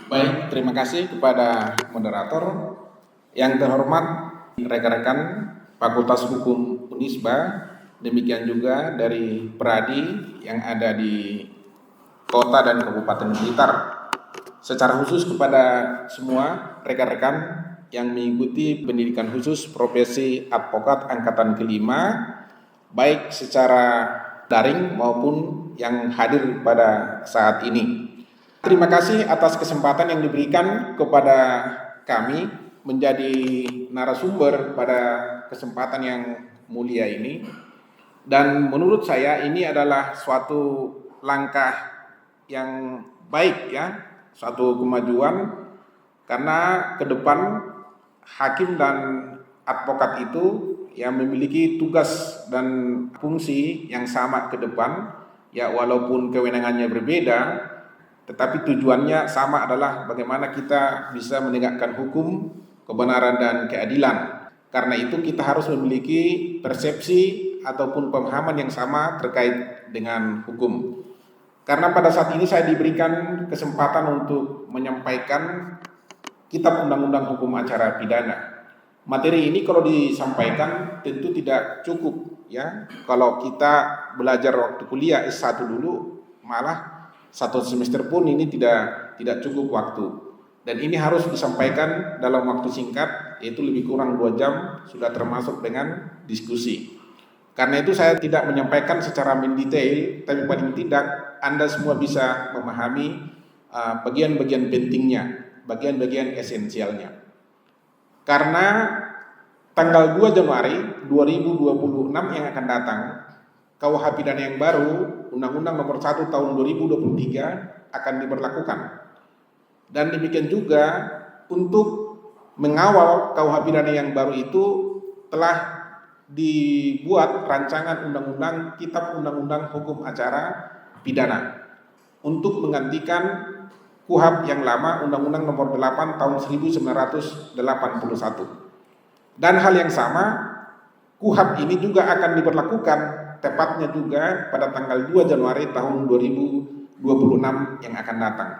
Baik, terima kasih kepada moderator. Yang terhormat rekan-rekan Fakultas Hukum Unisba, demikian juga dari Pradi yang ada di Kota dan Kabupaten Blitar. Secara khusus kepada semua rekan-rekan yang mengikuti pendidikan khusus profesi advokat angkatan kelima, baik secara daring maupun yang hadir pada saat ini. Terima kasih atas kesempatan yang diberikan kepada kami menjadi narasumber pada kesempatan yang mulia ini. Dan menurut saya ini adalah suatu langkah yang baik ya, suatu kemajuan karena ke depan hakim dan advokat itu yang memiliki tugas dan fungsi yang sama ke depan, ya walaupun kewenangannya berbeda, tetapi tujuannya sama, adalah bagaimana kita bisa menegakkan hukum, kebenaran dan keadilan. Karena itu kita harus memiliki persepsi ataupun pemahaman yang sama terkait dengan hukum. Karena pada saat ini saya diberikan kesempatan untuk menyampaikan Kitab Undang-Undang Hukum Acara Pidana. Materi ini kalau disampaikan tentu tidak cukup ya. Kalau kita belajar waktu kuliah S1 dulu, malah satu semester pun ini tidak cukup waktu. Dan ini harus disampaikan dalam waktu singkat, yaitu lebih kurang 2 jam, sudah termasuk dengan diskusi. Karena itu saya tidak menyampaikan secara mendetail, tapi paling tidak Anda semua bisa memahami bagian-bagian pentingnya, bagian-bagian esensialnya. Karena tanggal 2 Januari 2026 yang akan datang, KUH pidana yang baru, Undang-Undang Nomor 1 Tahun 2023 akan diberlakukan. Dan demikian juga untuk mengawal KUH pidana yang baru itu telah dibuat rancangan undang-undang Kitab Undang-Undang Hukum Acara Pidana untuk menggantikan KUHP yang lama, Undang-Undang Nomor 8 Tahun 1981. Dan hal yang sama, KUHP ini juga akan diberlakukan tepatnya juga pada tanggal 2 Januari tahun 2026 yang akan datang.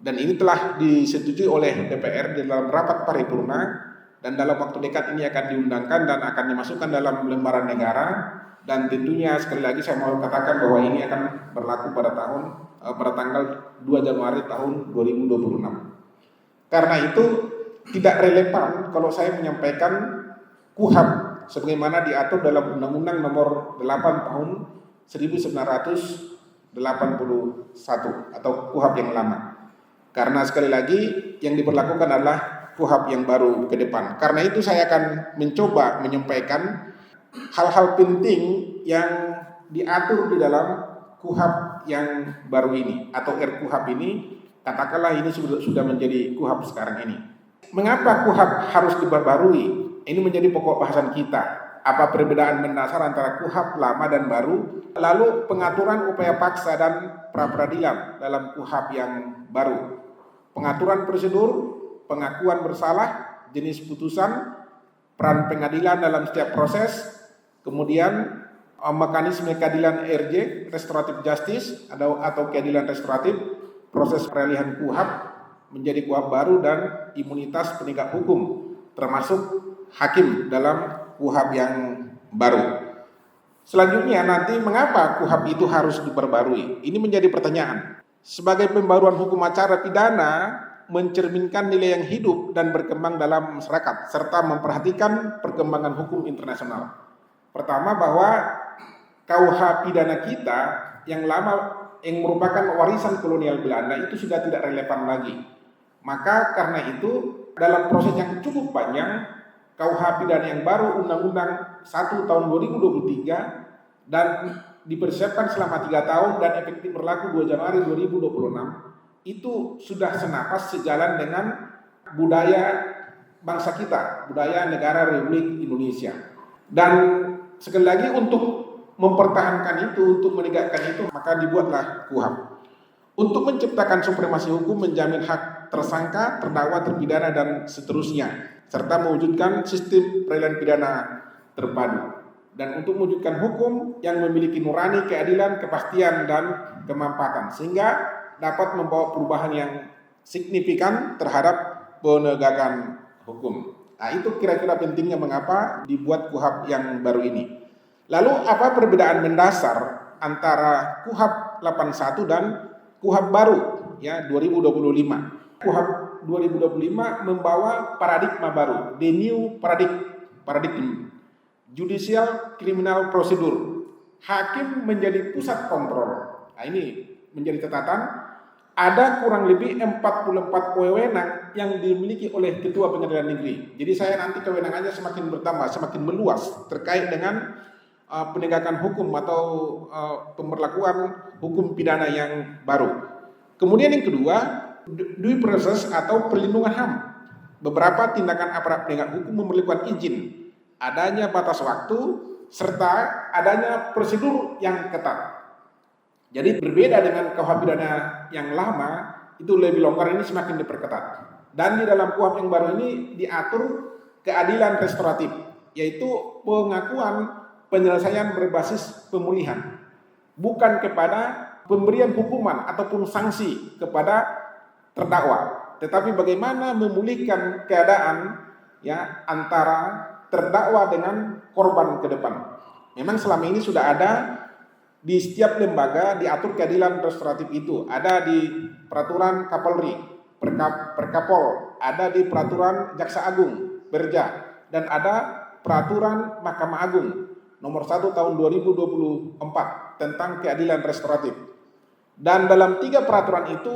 Dan ini telah disetujui oleh DPR di dalam rapat paripurna, dan dalam waktu dekat ini akan diundangkan dan akan dimasukkan dalam lembaran negara. Dan tentunya sekali lagi saya mau katakan bahwa ini akan berlaku pada tanggal 2 Januari tahun 2026. Karena itu tidak relevan kalau saya menyampaikan KUHP sebagaimana diatur dalam Undang-Undang Nomor 8 Tahun 1981 atau KUHP yang lama. Karena sekali lagi yang diberlakukan adalah KUHP yang baru ke depan. Karena itu saya akan mencoba menyampaikan hal-hal penting yang diatur di dalam KUHP yang baru ini atau RKUHP ini, katakanlah ini sudah menjadi KUHP sekarang ini. Mengapa KUHP harus diperbarui? Ini menjadi pokok bahasan kita. Apa perbedaan mendasar antara KUHP lama dan baru? Lalu pengaturan upaya paksa dan pra-peradilan dalam KUHP yang baru. Pengaturan prosedur, pengakuan bersalah, jenis putusan, peran pengadilan dalam setiap proses, kemudian mekanisme keadilan RJ, restoratif justice atau keadilan restoratif, proses peralihan KUHP menjadi KUHP baru, dan imunitas penegak hukum termasuk hakim dalam KUHP yang baru. Selanjutnya nanti mengapa KUHP itu harus diperbarui? Ini menjadi pertanyaan. Sebagai pembaruan hukum acara pidana mencerminkan nilai yang hidup dan berkembang dalam masyarakat serta memperhatikan perkembangan hukum internasional. Pertama, bahwa KUH pidana kita yang lama yang merupakan warisan kolonial Belanda itu sudah tidak relevan lagi. Maka karena itu dalam proses yang cukup panjang, KUH pidana yang baru Undang-Undang 1 tahun 2023 dan dipersiapkan selama 3 tahun dan efektif berlaku 2 Januari 2026 itu sudah senapas sejalan dengan budaya bangsa kita, budaya negara Republik Indonesia. Dan sekali lagi untuk mempertahankan itu, untuk menegakkan itu, maka dibuatlah KUHP. Untuk menciptakan supremasi hukum, menjamin hak tersangka, terdakwa, terpidana dan seterusnya, serta mewujudkan sistem peradilan pidana terpadu. Dan untuk mewujudkan hukum yang memiliki nurani, keadilan, kepastian dan kemampatan, sehingga dapat membawa perubahan yang signifikan terhadap penegakan hukum. Nah, itu kira-kira pentingnya mengapa dibuat KUHP yang baru ini. Lalu apa perbedaan mendasar antara KUHP 81 dan KUHP baru ya 2025. KUHP 2025 membawa paradigma baru, the new paradigm. Judicial Criminal Procedure. Hakim menjadi pusat kontrol. Nah, ini menjadi catatan. Ada kurang lebih 44 wewenang yang dimiliki oleh Ketua Pengadilan Negeri. Jadi saya nanti kewenangannya semakin bertambah, semakin meluas terkait dengan penegakan hukum atau pemberlakuan hukum pidana yang baru. Kemudian yang kedua, due process atau perlindungan HAM. Beberapa tindakan aparat penegak hukum memerlukan izin, adanya batas waktu, serta adanya prosedur yang ketat. Jadi berbeda dengan KUHP pidana yang lama, itu lebih longgar, ini semakin diperketat. Dan di dalam KUHP yang baru ini diatur keadilan restoratif, yaitu pengakuan penyelesaian berbasis pemulihan, bukan kepada pemberian hukuman ataupun sanksi kepada terdakwa, tetapi bagaimana memulihkan keadaan ya antara terdakwa dengan korban ke depan. Memang selama ini sudah ada di setiap lembaga diatur keadilan restoratif itu. Ada di peraturan Kapolri, Perkapol, ada di peraturan Jaksa Agung, Berja, dan ada peraturan Mahkamah Agung nomor 1 tahun 2024 tentang keadilan restoratif. Dan dalam 3 peraturan itu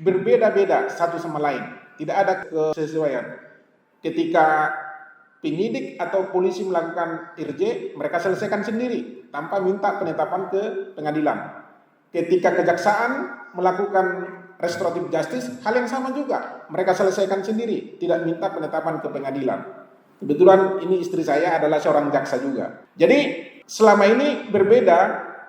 berbeda-beda satu sama lain, tidak ada kesesuaian. Ketika penyidik atau polisi melakukan IRJ, mereka selesaikan sendiri tanpa minta penetapan ke pengadilan. Ketika kejaksaan melakukan restoratif justice, hal yang sama juga, mereka selesaikan sendiri, tidak minta penetapan ke pengadilan. Kebetulan ini istri saya adalah seorang jaksa juga. Jadi selama ini berbeda,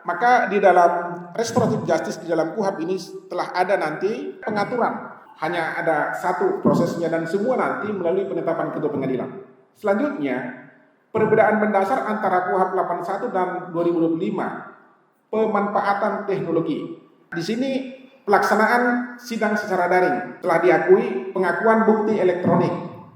maka di dalam restoratif justice di dalam KUHP ini telah ada nanti pengaturan. Hanya ada satu prosesnya dan semua nanti melalui penetapan ketua pengadilan. Selanjutnya, perbedaan mendasar antara KUHP 81 dan 2025, pemanfaatan teknologi. Di sini pelaksanaan sidang secara daring telah diakui pengakuan bukti elektronik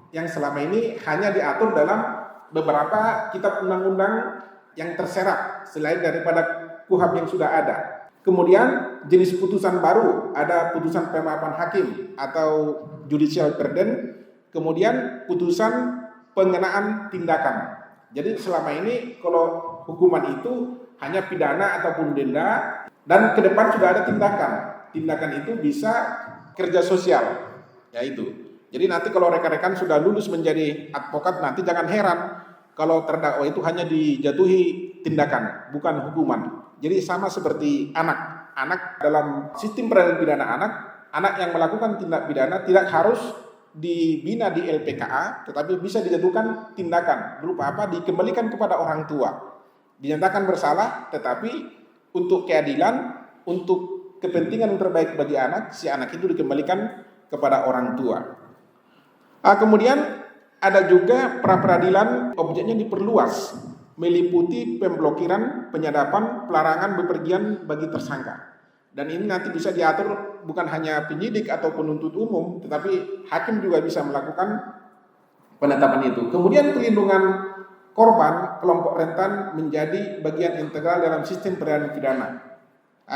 yang selama ini hanya diatur dalam beberapa kitab undang-undang yang terserat selain daripada KUHP yang sudah ada. Kemudian jenis putusan baru, ada putusan pemaafan hakim atau judicial pardon, kemudian putusan pengenaan tindakan. Jadi selama ini kalau hukuman itu hanya pidana ataupun denda, dan ke depan sudah ada tindakan. Tindakan itu bisa kerja sosial, yaitu. Jadi nanti kalau rekan-rekan sudah lulus menjadi advokat, nanti jangan heran kalau terdakwa itu hanya dijatuhi tindakan, bukan hukuman. Jadi sama seperti anak dalam sistem peradilan pidana anak yang melakukan tindak pidana tidak harus dibina di LPKA, tetapi bisa dijatuhkan tindakan berupa apa? Dikembalikan kepada orang tua. Dinyatakan bersalah, tetapi untuk keadilan, untuk kepentingan yang terbaik bagi anak, si anak itu dikembalikan kepada orang tua. Kemudian ada juga pra-peradilan, objeknya diperluas, meliputi pemblokiran, penyadapan, pelarangan bepergian bagi tersangka. Dan ini nanti bisa diatur bukan hanya penyidik atau penuntut umum, tetapi hakim juga bisa melakukan penetapan itu. Kemudian pelindungan korban kelompok rentan menjadi bagian integral dalam sistem peradilan pidana.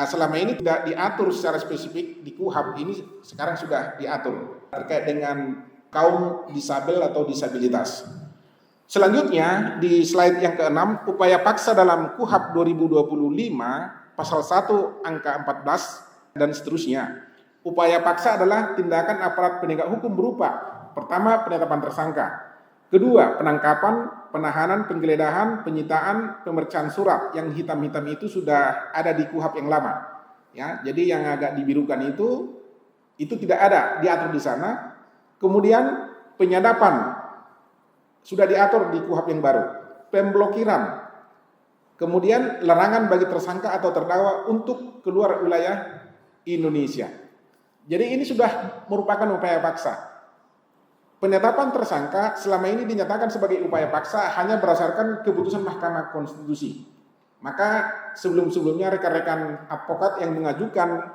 Selama ini tidak diatur secara spesifik di KUHP, ini sekarang sudah diatur terkait dengan kaum disabel atau disabilitas. Selanjutnya di slide yang ke-6, upaya paksa dalam KUHP 2025 pasal 1 angka 14 dan seterusnya. Upaya paksa adalah tindakan aparat penegak hukum berupa: pertama, penetapan tersangka; kedua, penangkapan, penahanan, penggeledahan, penyitaan, pemeriksaan surat. Yang hitam-hitam itu sudah ada di KUHP yang lama. Ya, jadi yang agak dibirukan itu tidak ada, diatur di sana. Kemudian penyadapan sudah diatur di KUHP yang baru. Pemblokiran, kemudian larangan bagi tersangka atau terdakwa untuk keluar wilayah Indonesia. Jadi ini sudah merupakan upaya paksa. Penetapan tersangka selama ini dinyatakan sebagai upaya paksa hanya berdasarkan keputusan Mahkamah Konstitusi. Maka sebelum-sebelumnya rekan-rekan advokat yang mengajukan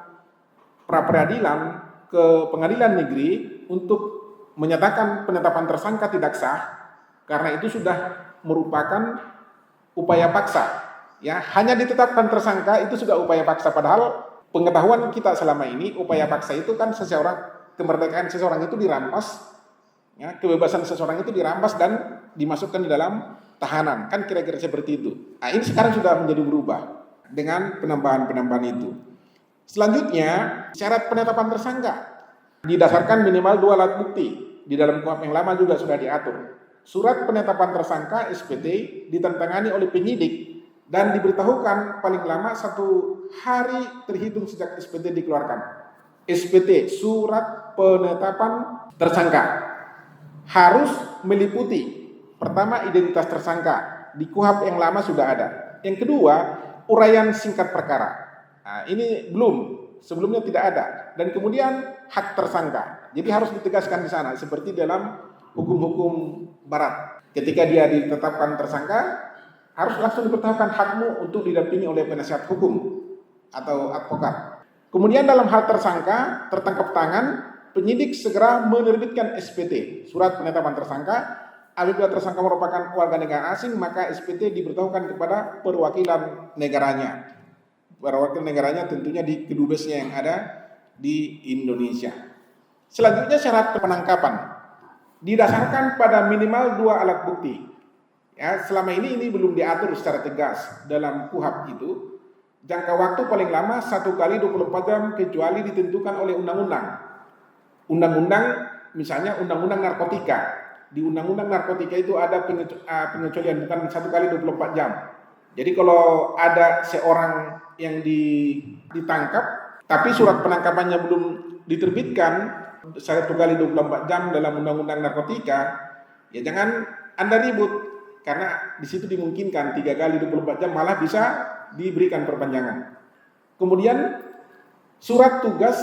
pra-peradilan ke pengadilan negeri untuk menyatakan penetapan tersangka tidak sah karena itu sudah merupakan upaya paksa. Ya, hanya ditetapkan tersangka itu sudah upaya paksa, padahal pengetahuan kita selama ini upaya paksa itu kan kemerdekaan seseorang itu dirampas, ya, kebebasan seseorang itu dirampas dan dimasukkan di dalam tahanan, kan kira-kira seperti itu. Nah, ini sekarang sudah menjadi berubah dengan penambahan-penambahan itu. Selanjutnya, syarat penetapan tersangka didasarkan minimal 2 alat bukti. Di dalam KUHP yang lama juga sudah diatur. Surat penetapan tersangka SPT ditandatangani oleh penyidik dan diberitahukan paling lama 1 hari terhitung sejak SPT dikeluarkan. SPT, surat penetapan tersangka, harus meliputi pertama identitas tersangka, di KUHP yang lama sudah ada. Yang kedua, uraian singkat perkara. Nah, ini sebelumnya tidak ada. Dan kemudian hak tersangka. Jadi harus ditegaskan di sana seperti dalam hukum-hukum barat. Ketika dia ditetapkan tersangka, harus langsung diberitahukan hakmu untuk didampingi oleh penasihat hukum atau advokat. Kemudian dalam hal tersangka tertangkap tangan, penyidik segera menerbitkan SPT, surat penetapan tersangka. Apabila tersangka merupakan warga negara asing, maka SPT diberitahukan kepada perwakilan negaranya. Perwakilan negaranya tentunya di kedubesnya yang ada di Indonesia. Selanjutnya syarat penangkapan didasarkan pada minimal 2 alat bukti. Ya, selama ini belum diatur secara tegas dalam KUHP itu. Jangka waktu paling lama 1 kali 24 jam kecuali ditentukan oleh undang-undang. Undang-undang misalnya undang-undang narkotika. Di undang-undang narkotika itu ada pengecualian bukan 1 kali 24 jam. Jadi kalau ada seorang yang ditangkap tapi surat penangkapannya belum diterbitkan 1 kali 24 jam dalam undang-undang narkotika, ya jangan Anda ribut karena di situ dimungkinkan 3 kali 24 jam malah bisa diberikan perpanjangan. Kemudian surat tugas,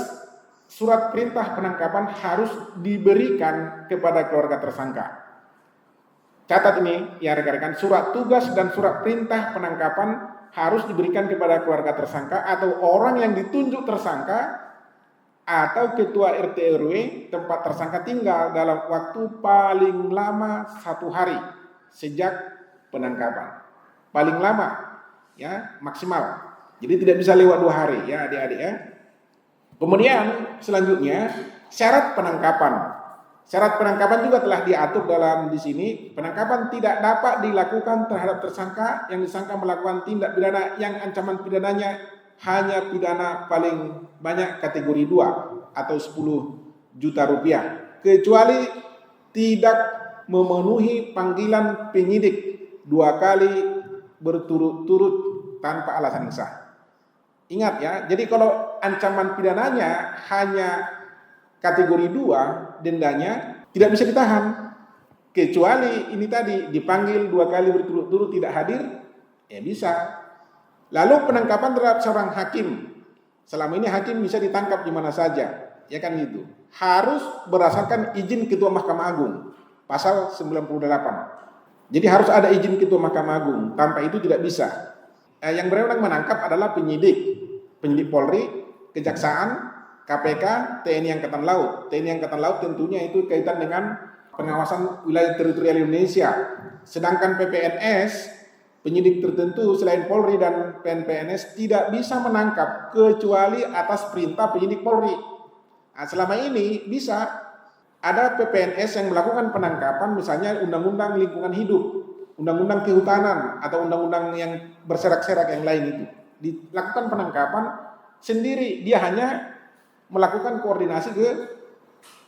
surat perintah penangkapan harus diberikan kepada keluarga tersangka. Catat ini ya rekan-rekan, surat tugas dan surat perintah penangkapan harus diberikan kepada keluarga tersangka atau orang yang ditunjuk tersangka atau ketua RT RW tempat tersangka tinggal dalam waktu paling lama 1 hari sejak penangkapan. Paling lama ya, maksimal. Jadi tidak bisa lewat 2 hari ya adik-adik ya. Kemudian selanjutnya syarat penangkapan. Syarat penangkapan juga telah diatur dalam di sini. Penangkapan tidak dapat dilakukan terhadap tersangka yang disangka melakukan tindak pidana yang ancaman pidananya hanya pidana paling banyak kategori 2 atau 10 juta rupiah kecuali tidak memenuhi panggilan penyidik 2 kali berturut-turut tanpa alasan yang sah. Ingat ya, jadi kalau ancaman pidananya hanya kategori 2, dendanya tidak bisa ditahan kecuali ini tadi dipanggil 2 kali berturut-turut tidak hadir, ya bisa. Lalu penangkapan terhadap seorang hakim, selama ini hakim bisa ditangkap di mana saja, ya kan gitu. Harus berdasarkan izin Ketua Mahkamah Agung, pasal 98. Jadi harus ada izin Ketua Mahkamah Agung, tanpa itu tidak bisa. Yang berwenang menangkap adalah penyidik Polri, Kejaksaan, KPK, TNI Angkatan Laut. TNI Angkatan Laut tentunya itu kaitan dengan pengawasan wilayah teritorial Indonesia. Sedangkan PPNS, penyidik tertentu selain Polri dan PNS tidak bisa menangkap kecuali atas perintah penyidik Polri. Nah, selama ini bisa ada PPNS yang melakukan penangkapan misalnya undang-undang lingkungan hidup, undang-undang kehutanan atau undang-undang yang berserak-serak yang lain itu. Dilakukan penangkapan sendiri, dia hanya melakukan koordinasi ke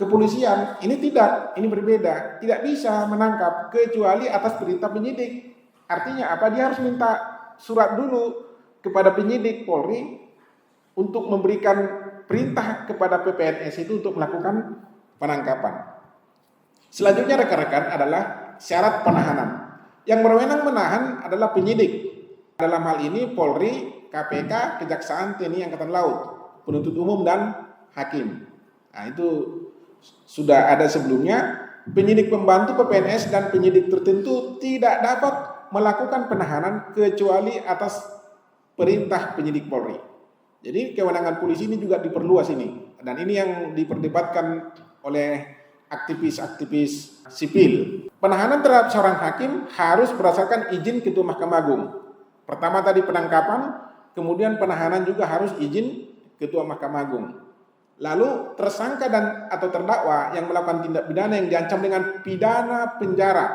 kepolisian. Ini tidak, ini berbeda. Tidak bisa menangkap kecuali atas perintah penyidik. Artinya apa? Dia harus minta surat dulu kepada penyidik Polri untuk memberikan perintah kepada PPNS itu untuk melakukan penangkapan. Selanjutnya rekan-rekan adalah syarat penahanan. Yang berwenang menahan adalah penyidik. Dalam hal ini Polri, KPK, Kejaksaan, TNI Angkatan Laut, penuntut umum dan hakim. Nah, itu sudah ada sebelumnya. Penyidik pembantu PPNS dan penyidik tertentu tidak dapat melakukan penahanan kecuali atas perintah penyidik Polri. Jadi kewenangan polisi ini juga diperluas ini. Dan ini yang diperdebatkan oleh aktivis-aktivis sipil. Penahanan terhadap seorang hakim harus berdasarkan izin Ketua Mahkamah Agung. Pertama tadi penangkapan, kemudian penahanan juga harus izin Ketua Mahkamah Agung. Lalu tersangka dan atau terdakwa yang melakukan tindak pidana yang diancam dengan pidana penjara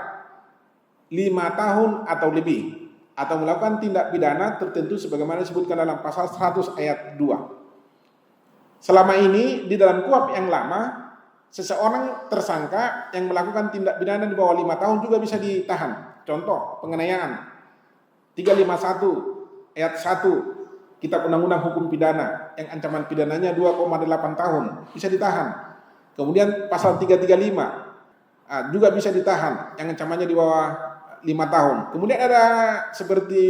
5 tahun atau lebih, atau melakukan tindak pidana tertentu sebagaimana disebutkan dalam pasal 100 ayat 2. Selama ini di dalam KUHP yang lama, seseorang tersangka yang melakukan tindak pidana di bawah 5 tahun juga bisa ditahan. Contoh, penganiayaan 351 ayat 1 Kitab Undang-Undang Hukum Pidana yang ancaman pidananya 2,8 tahun bisa ditahan. Kemudian pasal 335 juga bisa ditahan yang ancamannya di bawah 5 tahun. Kemudian ada seperti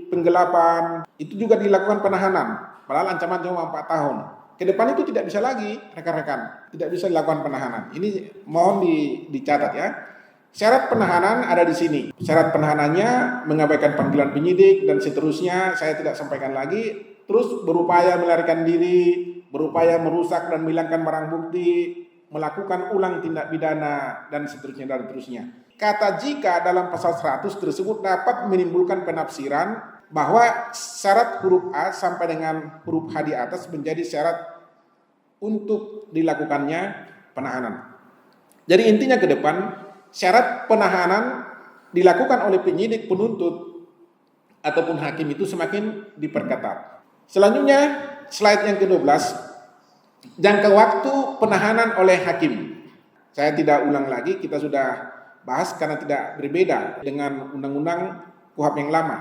penggelapan, itu juga dilakukan penahanan, padahal ancaman cuma 4 tahun. Ke depan itu tidak bisa lagi, rekan-rekan, tidak bisa dilakukan penahanan. Ini mohon dicatat ya. Syarat penahanan ada di sini. Syarat penahanannya mengabaikan panggilan penyidik dan seterusnya, saya tidak sampaikan lagi. Terus berupaya melarikan diri, berupaya merusak dan menghilangkan barang bukti, melakukan ulang tindak pidana dan seterusnya dan seterusnya. Kata jika dalam pasal 100 tersebut dapat menimbulkan penafsiran bahwa syarat huruf A sampai dengan huruf H di atas menjadi syarat untuk dilakukannya penahanan. Jadi intinya ke depan, syarat penahanan dilakukan oleh penyidik, penuntut, ataupun hakim itu semakin diperketat. Selanjutnya, slide yang ke-12, jangka waktu penahanan oleh hakim. Saya tidak ulang lagi, kita sudah bahas karena tidak berbeda dengan undang-undang KUHP yang lama.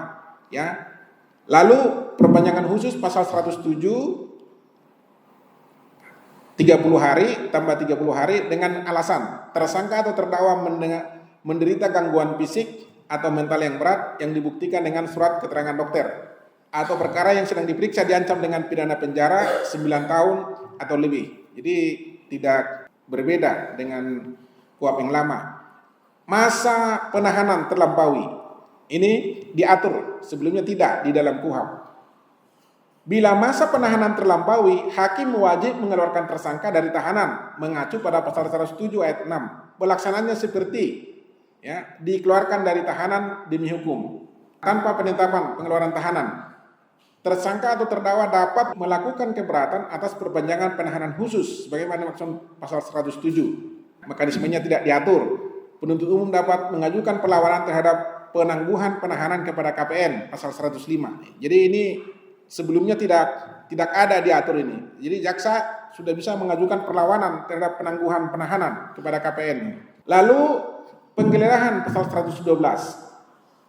Ya. Lalu perpanjangan khusus pasal 107, 30 hari tambah 30 hari dengan alasan tersangka atau terdakwa menderita gangguan fisik atau mental yang berat yang dibuktikan dengan surat keterangan dokter, atau perkara yang sedang diperiksa diancam dengan pidana penjara 9 tahun atau lebih. Jadi tidak berbeda dengan KUHP yang lama. Masa penahanan terlampaui ini diatur, sebelumnya tidak di dalam KUHP. Bila masa penahanan terlampaui, hakim wajib mengeluarkan tersangka dari tahanan mengacu pada pasal 107 ayat 6. Pelaksanaannya seperti dikeluarkan dari tahanan demi hukum tanpa penetapan pengeluaran tahanan. Tersangka atau terdakwa dapat melakukan keberatan atas perpanjangan penahanan khusus sebagaimana maksud pasal 107. Mekanismenya tidak diatur. Penuntut umum dapat mengajukan perlawanan terhadap penangguhan penahanan kepada KPN pasal 105. Jadi ini sebelumnya tidak ada diatur ini. Jadi jaksa sudah bisa mengajukan perlawanan terhadap penangguhan penahanan kepada KPN. Lalu penggeledahan pasal 112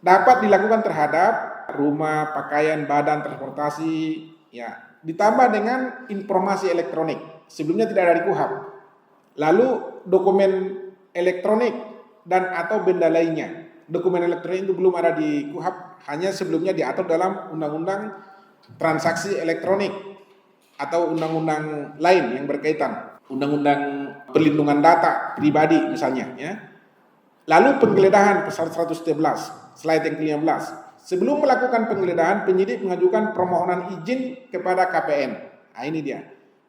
dapat dilakukan terhadap rumah, pakaian, badan, transportasi, ditambah dengan informasi elektronik. Sebelumnya tidak ada di KUHP. Lalu dokumen elektronik dan atau benda lainnya. Dokumen elektronik itu belum ada di KUHP, hanya sebelumnya diatur dalam undang-undang transaksi elektronik atau undang-undang lain yang berkaitan, undang-undang perlindungan data pribadi misalnya ya. Lalu penggeledahan pasal 113, slide yang ke-15. Sebelum melakukan penggeledahan, penyidik mengajukan permohonan izin kepada KPN. Nah, ini dia.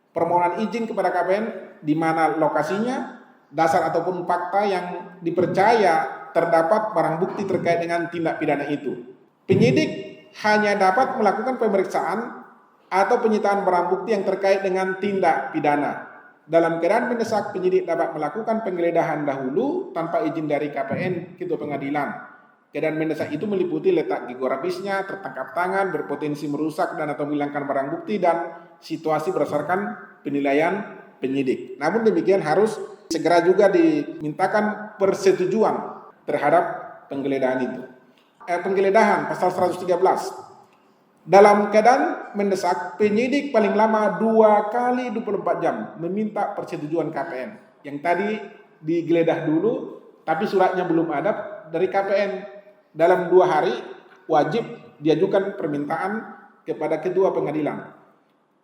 Permohonan izin kepada KPN di mana lokasinya, dasar ataupun fakta yang dipercaya terdapat barang bukti terkait dengan tindak pidana itu. Penyidik hanya dapat melakukan pemeriksaan atau penyitaan barang bukti yang terkait dengan tindak pidana. Dalam keadaan mendesak, penyidik dapat melakukan penggeledahan dahulu tanpa izin dari KPN, Ketua Pengadilan. Keadaan mendesak itu meliputi letak geografisnya, tertangkap tangan, berpotensi merusak dan atau menghilangkan barang bukti, dan situasi berdasarkan penilaian penyidik. Namun demikian harus segera juga dimintakan persetujuan terhadap penggeledahan itu. Penggeledahan pasal 113. Dalam keadaan mendesak, penyidik paling lama 2 kali 24 jam meminta persetujuan KPN. Yang tadi digeledah dulu, tapi suratnya belum ada dari KPN. Dalam 2 hari wajib diajukan permintaan kepada Ketua Pengadilan.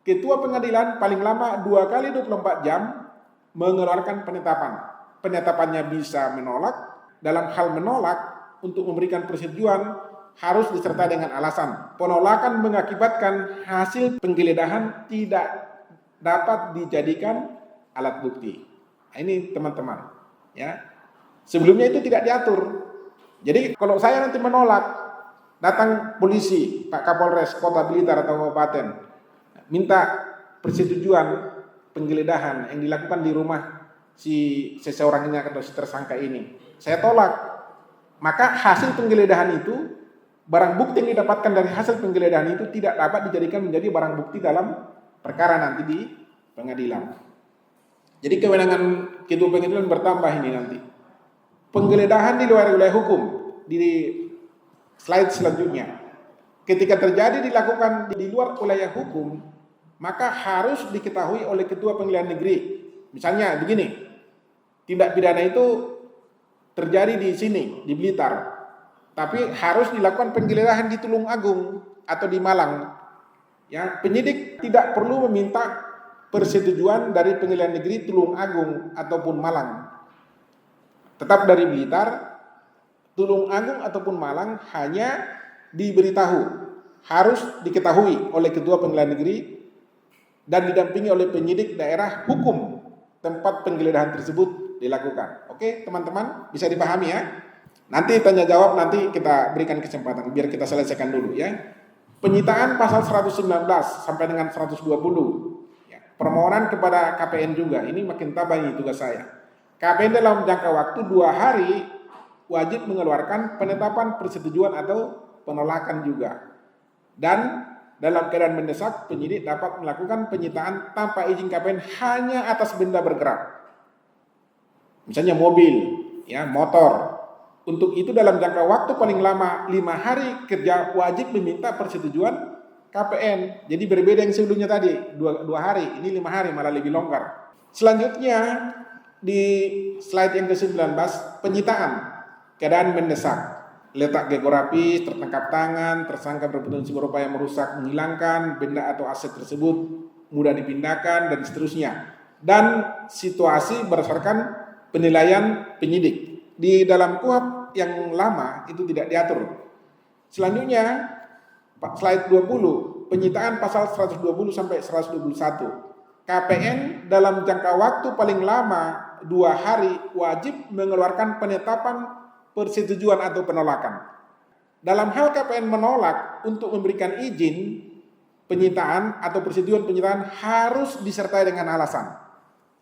Ketua Pengadilan paling lama 2 kali 24 jam mengeluarkan penetapan. Penetapannya bisa menolak. Dalam hal menolak, untuk memberikan persetujuan harus disertai dengan alasan. Penolakan mengakibatkan hasil penggeledahan tidak dapat dijadikan alat bukti. Nah, ini teman-teman, ya. Sebelumnya itu tidak diatur. Jadi kalau saya nanti menolak, datang polisi, Pak Kapolres Kota Blitar atau Kabupaten, minta persetujuan penggeledahan yang dilakukan di rumah si seseorang ini atau si tersangka ini. Saya tolak. Maka hasil penggeledahan itu, barang bukti yang didapatkan dari hasil penggeledahan itu tidak dapat dijadikan menjadi barang bukti dalam perkara nanti di pengadilan. Jadi kewenangan ketua pengadilan bertambah ini nanti. Penggeledahan di luar wilayah hukum di slide selanjutnya. Ketika terjadi dilakukan di luar wilayah hukum, maka harus diketahui oleh ketua pengadilan negeri. Misalnya begini, tindak pidana itu terjadi di sini, di Blitar, tapi harus dilakukan penggeledahan di Tulung Agung atau di Malang. Ya, penyidik tidak perlu meminta persetujuan dari pengadilan negeri Tulung Agung ataupun Malang. Tetap dari Blitar, Tulung Agung ataupun Malang hanya diberitahu, harus diketahui oleh ketua pengadilan negeri dan didampingi oleh penyidik daerah hukum tempat penggeledahan tersebut dilakukan. Oke, teman-teman, bisa dipahami ya? Nanti tanya jawab, nanti kita berikan kesempatan biar kita selesaikan dulu ya. Penyitaan pasal 119 sampai dengan 120. Ya, permohonan kepada KPN juga, ini makin tabah ini tugas saya. KPN dalam jangka waktu 2 hari wajib mengeluarkan penetapan persetujuan atau penolakan juga. Dan dalam keadaan mendesak, penyidik dapat melakukan penyitaan tanpa izin KPN hanya atas benda bergerak. Misalnya mobil, ya, motor. Untuk itu dalam jangka waktu paling lama 5 hari kerja wajib meminta persetujuan KPN. Jadi berbeda yang sebelumnya tadi, 2 hari, ini 5 hari malah lebih longgar. Selanjutnya di slide yang ke-19, penyitaan keadaan mendesak, letak geografis, tertangkap tangan, tersangka berpotensi berupaya merusak, menghilangkan benda atau aset tersebut, mudah dipindahkan dan seterusnya. Dan situasi berdasarkan penilaian penyidik. Di dalam KUHP yang lama itu tidak diatur. Selanjutnya slide 20, penyitaan pasal 120 sampai 121. KPN dalam jangka waktu paling lama 2 hari wajib mengeluarkan penetapan persetujuan atau penolakan. Dalam hal KPN menolak untuk memberikan izin penyitaan atau persetujuan penyitaan harus disertai dengan alasan.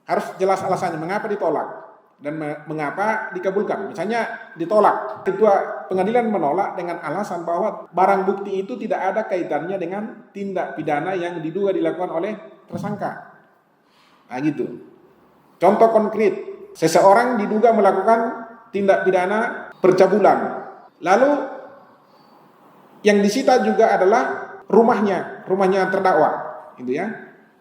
Harus jelas alasannya mengapa ditolak dan mengapa dikabulkan. Misalnya ditolak, ketua pengadilan menolak dengan alasan bahwa barang bukti itu tidak ada kaitannya dengan tindak pidana yang diduga dilakukan oleh tersangka. Nah gitu. Contoh konkret, seseorang diduga melakukan tindak pidana pencabulan. Lalu yang disita juga adalah rumahnya terdakwa, gitu ya.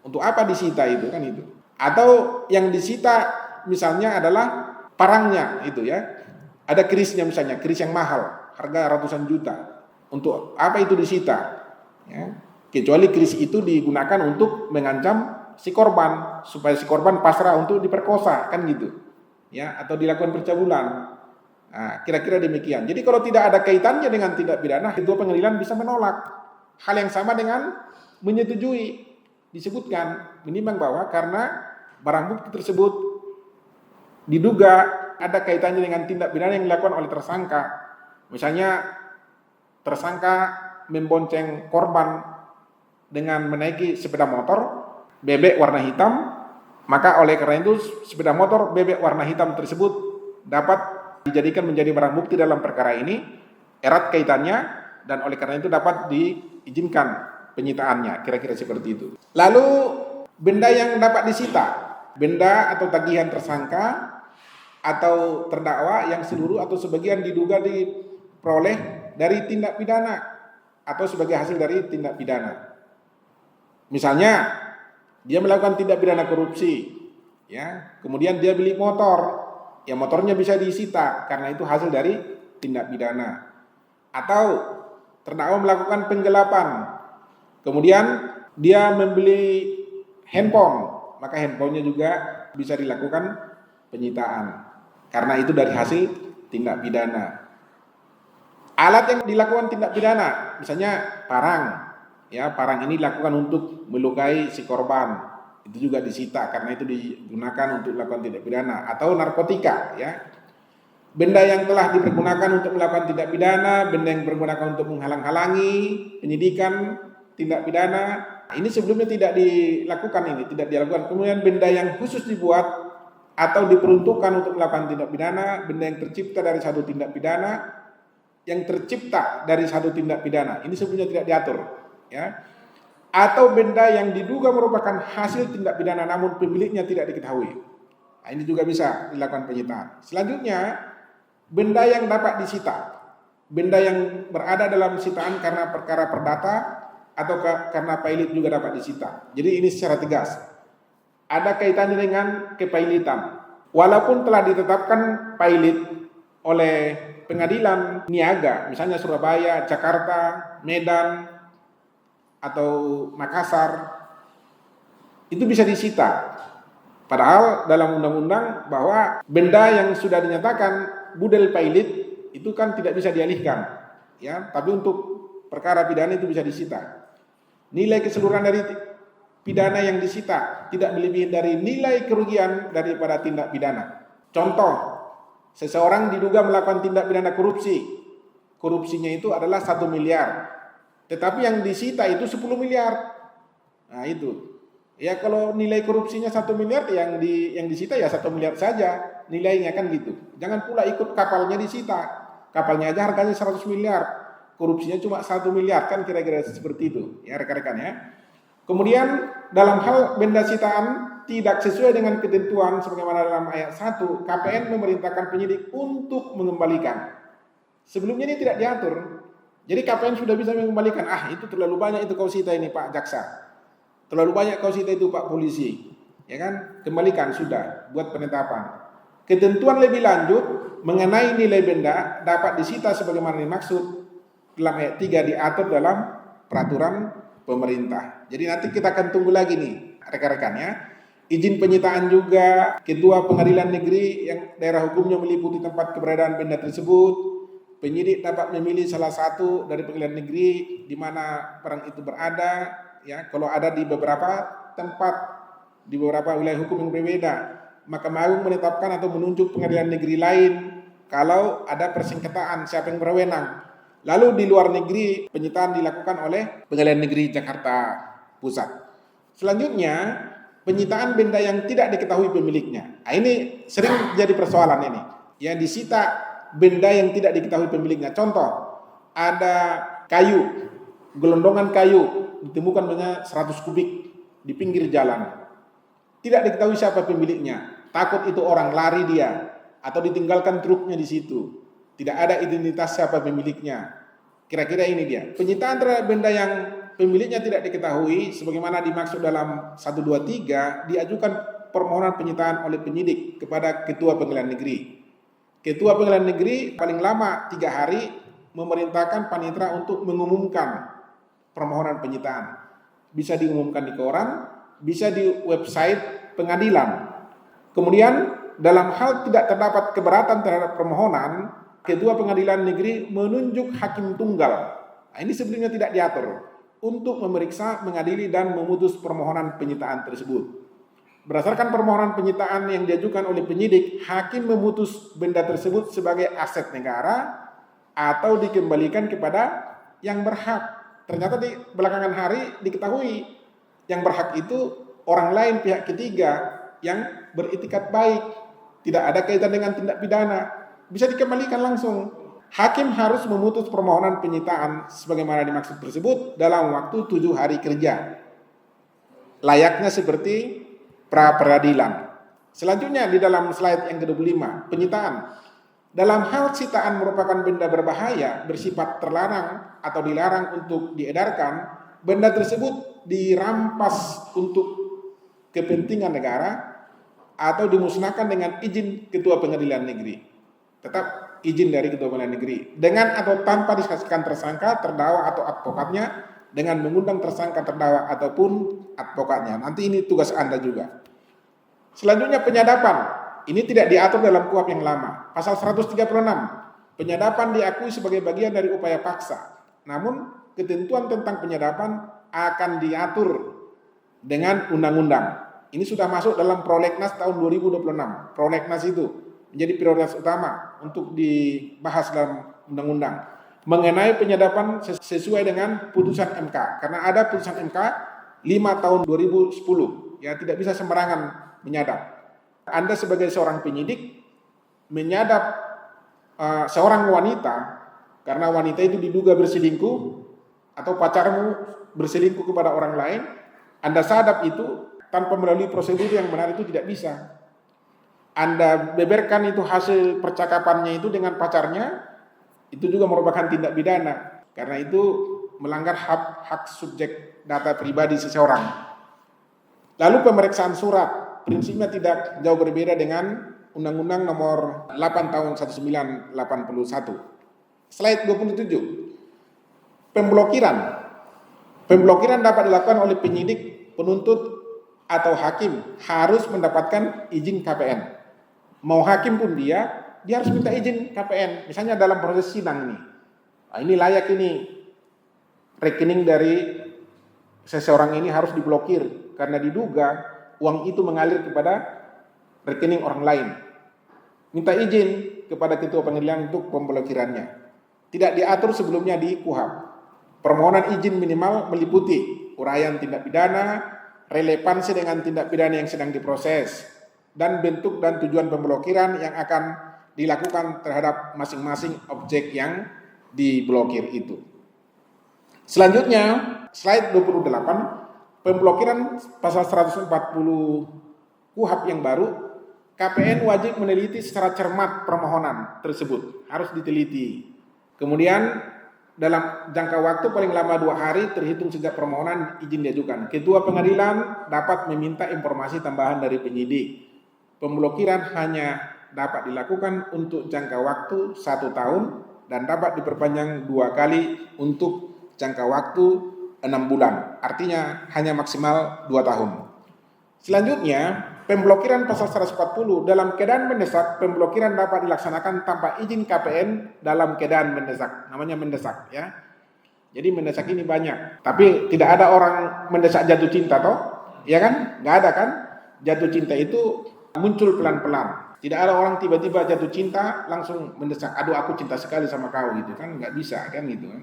Untuk apa disita itu kan itu? Atau yang disita misalnya adalah parangnya itu ya. Ada kerisnya misalnya, keris yang mahal, harga ratusan juta. Untuk apa itu disita? Ya. Kecuali keris itu digunakan untuk mengancam si korban supaya si korban pasrah untuk diperkosa kan gitu. Ya, atau dilakukan pencabulan. Nah, kira-kira demikian. Jadi kalau tidak ada kaitannya dengan tindak pidana, ketua pengadilan bisa menolak. Hal yang sama dengan menyetujui. Disebutkan menimbang bahwa karena barang bukti tersebut diduga ada kaitannya dengan tindak pidana yang dilakukan oleh tersangka. Misalnya tersangka membonceng korban dengan menaiki sepeda motor bebek warna hitam, maka oleh karena itu sepeda motor bebek warna hitam tersebut dapat dijadikan menjadi barang bukti dalam perkara ini, erat kaitannya, dan oleh karena itu dapat diizinkan penyitaannya, kira-kira seperti itu. Lalu benda yang dapat disita, benda atau tagihan tersangka atau terdakwa yang seluruh atau sebagian diduga diperoleh dari tindak pidana atau sebagai hasil dari tindak pidana. Misalnya dia melakukan tindak pidana korupsi, ya, kemudian dia beli motor, ya motornya bisa disita karena itu hasil dari tindak pidana. Atau terdakwa melakukan penggelapan, kemudian dia membeli handphone, maka handphonenya juga bisa dilakukan penyitaan karena itu dari hasil tindak pidana. Alat yang dilakukan tindak pidana, misalnya parang. Ya, parang ini dilakukan untuk melukai si korban. Itu juga disita karena itu digunakan untuk melakukan tindak pidana. Atau narkotika, ya. Benda yang telah dipergunakan untuk melakukan tindak pidana, benda yang dipergunakan untuk menghalang-halangi penyidikan tindak pidana, ini sebelumnya tidak dilakukan, tidak dilakukan. Kemudian benda yang khusus dibuat atau diperuntukkan untuk melakukan tindak pidana, benda yang tercipta dari satu tindak pidana, ini sebelumnya tidak diatur, ya. Atau benda yang diduga merupakan hasil tindak pidana namun pemiliknya tidak diketahui. Nah, ini juga bisa dilakukan penyitaan. Selanjutnya, benda yang dapat disita, benda yang berada dalam sitaan karena perkara perdata atau karena pailit juga dapat disita. Jadi ini secara tegas ada kaitannya dengan kepailitan. Walaupun telah ditetapkan pailit oleh pengadilan niaga, misalnya Surabaya, Jakarta, Medan, atau Makassar, itu bisa disita. Padahal dalam undang-undang bahwa benda yang sudah dinyatakan budel pailit itu kan tidak bisa dialihkan, ya. Tapi untuk perkara pidana itu bisa disita. Nilai keseluruhan dari pidana yang disita tidak melebihi dari nilai kerugian daripada tindak pidana. Contoh, seseorang diduga melakukan tindak pidana korupsi. Korupsinya itu adalah 1 miliar. Tetapi yang disita itu 10 miliar. Nah itu. Ya kalau nilai korupsinya 1 miliar, yang disita ya 1 miliar saja nilainya, kan gitu. Jangan pula ikut kapalnya disita. Kapalnya aja harganya 100 miliar. Korupsinya cuma 1 miliar, kan kira-kira seperti itu. Ya rekan-rekan ya. Kemudian dalam hal benda sitaan tidak sesuai dengan ketentuan sebagaimana dalam ayat 1, KPN memerintahkan penyidik untuk mengembalikan. Sebelumnya ini tidak diatur. Jadi KPN sudah bisa mengembalikan, itu terlalu banyak itu kau sita ini Pak Jaksa, terlalu banyak kau sita itu Pak Polisi, ya kan? Kembalikan sudah, buat penetapan. Ketentuan lebih lanjut mengenai nilai benda dapat disita sebagaimana dimaksud dalam ayat 3 diatur dalam peraturan pemerintah. Jadi nanti kita akan tunggu lagi nih rekan-rekan ya. Izin penyitaan juga, ketua pengadilan negeri yang daerah hukumnya meliputi tempat keberadaan benda tersebut. Penyidik dapat memilih salah satu dari pengadilan negeri di mana barang itu berada, ya. Kalau ada di beberapa tempat, di beberapa wilayah hukum yang berbeda, Mahkamah Agung menetapkan atau menunjuk pengadilan negeri lain kalau ada persengketaan siapa yang berwenang. Lalu di luar negeri penyitaan dilakukan oleh Pengadilan Negeri Jakarta Pusat. Selanjutnya, penyitaan benda yang tidak diketahui pemiliknya. Nah, ini sering jadi persoalan ini. Yang disita benda yang tidak diketahui pemiliknya. Contoh, ada kayu, gelondongan kayu ditemukan banyak 100 kubik di pinggir jalan. Tidak diketahui siapa pemiliknya. Takut itu orang lari dia atau ditinggalkan truknya di situ. Tidak ada identitas siapa pemiliknya. Kira-kira ini dia. Penyitaan terhadap benda yang pemiliknya tidak diketahui sebagaimana dimaksud dalam 123 diajukan permohonan penyitaan oleh penyidik kepada Ketua Pengadilan Negeri. Ketua Pengadilan Negeri paling lama 3 hari memerintahkan panitera untuk mengumumkan permohonan penyitaan. Bisa diumumkan di koran, bisa di website pengadilan. Kemudian dalam hal tidak terdapat keberatan terhadap permohonan, Ketua Pengadilan Negeri menunjuk hakim tunggal. Nah, ini sebelumnya tidak diatur untuk memeriksa, mengadili dan memutus permohonan penyitaan tersebut. Berdasarkan permohonan penyitaan yang diajukan oleh penyidik, hakim memutus benda tersebut sebagai aset negara atau dikembalikan kepada yang berhak. Ternyata di belakangan hari diketahui yang berhak itu orang lain, pihak ketiga yang beritikat baik, tidak ada kaitan dengan tindak pidana, bisa dikembalikan langsung. Hakim harus memutus permohonan penyitaan sebagaimana dimaksud tersebut dalam waktu 7 hari kerja. Layaknya seperti pra-peradilan. Selanjutnya di dalam slide yang ke-25, penyitaan. Dalam hal sitaan merupakan benda berbahaya, bersifat terlarang atau dilarang untuk diedarkan, benda tersebut dirampas untuk kepentingan negara atau dimusnahkan dengan izin Ketua Pengadilan Negeri. Tetap izin dari Ketua Pengadilan Negeri. Dengan atau tanpa disaksikan tersangka, terdakwa atau advokatnya, dengan mengundang tersangka, terdakwa ataupun advokatnya. Nanti ini tugas Anda juga. Selanjutnya penyadapan. Ini tidak diatur dalam KUHP yang lama. Pasal 136. Penyadapan diakui sebagai bagian dari upaya paksa. Namun ketentuan tentang penyadapan akan diatur dengan undang-undang. Ini sudah masuk dalam prolegnas tahun 2026. Prolegnas itu menjadi prioritas utama untuk dibahas dalam undang-undang mengenai penyadapan sesuai dengan putusan MK. Karena ada putusan MK 5 tahun 2010, ya tidak bisa sembarangan menyadap. Anda sebagai seorang penyidik menyadap seorang wanita karena wanita itu diduga berselingkuh atau pacarmu berselingkuh kepada orang lain, Anda sadap itu tanpa melalui prosedur yang benar itu tidak bisa. Anda beberkan itu hasil percakapannya itu dengan pacarnya, itu juga merupakan tindak pidana. Karena itu melanggar hak subjek data pribadi seseorang. Lalu pemeriksaan surat, prinsipnya tidak jauh berbeda dengan Undang-Undang Nomor 8 Tahun 1981. Slide 27. Pemblokiran dapat dilakukan oleh penyidik, penuntut, atau hakim harus mendapatkan izin KPN. Mau hakim pun dia harus minta izin KPN. Misalnya dalam proses sidang nih, ini layak ini rekening dari seseorang ini harus diblokir karena diduga uang itu mengalir kepada rekening orang lain. Minta izin kepada ketua pengadilan untuk pemblokirannya. Tidak diatur sebelumnya di KUHP. Permohonan izin minimal meliputi uraian tindak pidana, relevansi dengan tindak pidana yang sedang diproses, dan bentuk dan tujuan pemblokiran yang akan dilakukan terhadap masing-masing objek yang diblokir itu. Selanjutnya, slide 28, pemblokiran pasal 140 KUHP yang baru, KPN wajib meneliti secara cermat permohonan tersebut, harus diteliti. Kemudian dalam jangka waktu paling lama 2 hari terhitung sejak permohonan izin diajukan. Ketua pengadilan dapat meminta informasi tambahan dari penyidik. Pemblokiran hanya dapat dilakukan untuk jangka waktu 1 tahun dan dapat diperpanjang 2 kali untuk jangka waktu 6 bulan. Artinya hanya maksimal 2 tahun. Selanjutnya, pemblokiran pasal 140 dalam keadaan mendesak, pemblokiran dapat dilaksanakan tanpa izin KPN dalam keadaan mendesak. Namanya mendesak, ya. Jadi mendesak ini banyak. Tapi tidak ada orang mendesak jatuh cinta toh? Ya kan? Nggak ada kan? Jatuh cinta itu muncul pelan-pelan. Tidak ada orang tiba-tiba jatuh cinta langsung mendesak, aduh aku cinta sekali sama kau gitu kan, nggak bisa kan gitu kan.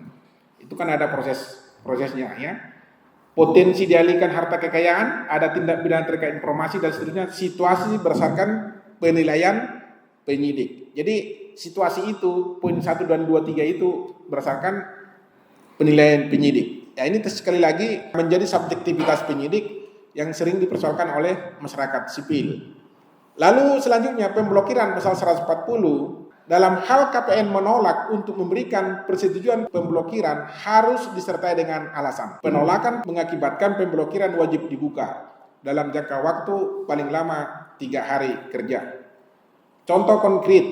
Itu kan ada prosesnya ya. Potensi dialihkan harta kekayaan, ada tindak pidana terkait informasi dan seterusnya, situasi berdasarkan penilaian penyidik. Jadi situasi itu poin 1 dan 2 3 itu berdasarkan penilaian penyidik. Ya ini sekali lagi menjadi subjektivitas penyidik yang sering dipersoalkan oleh masyarakat sipil. Lalu selanjutnya pemblokiran pasal 140 dalam hal KPN menolak untuk memberikan persetujuan pemblokiran harus disertai dengan alasan. Penolakan mengakibatkan pemblokiran wajib dibuka dalam jangka waktu paling lama 3 hari kerja. Contoh konkret,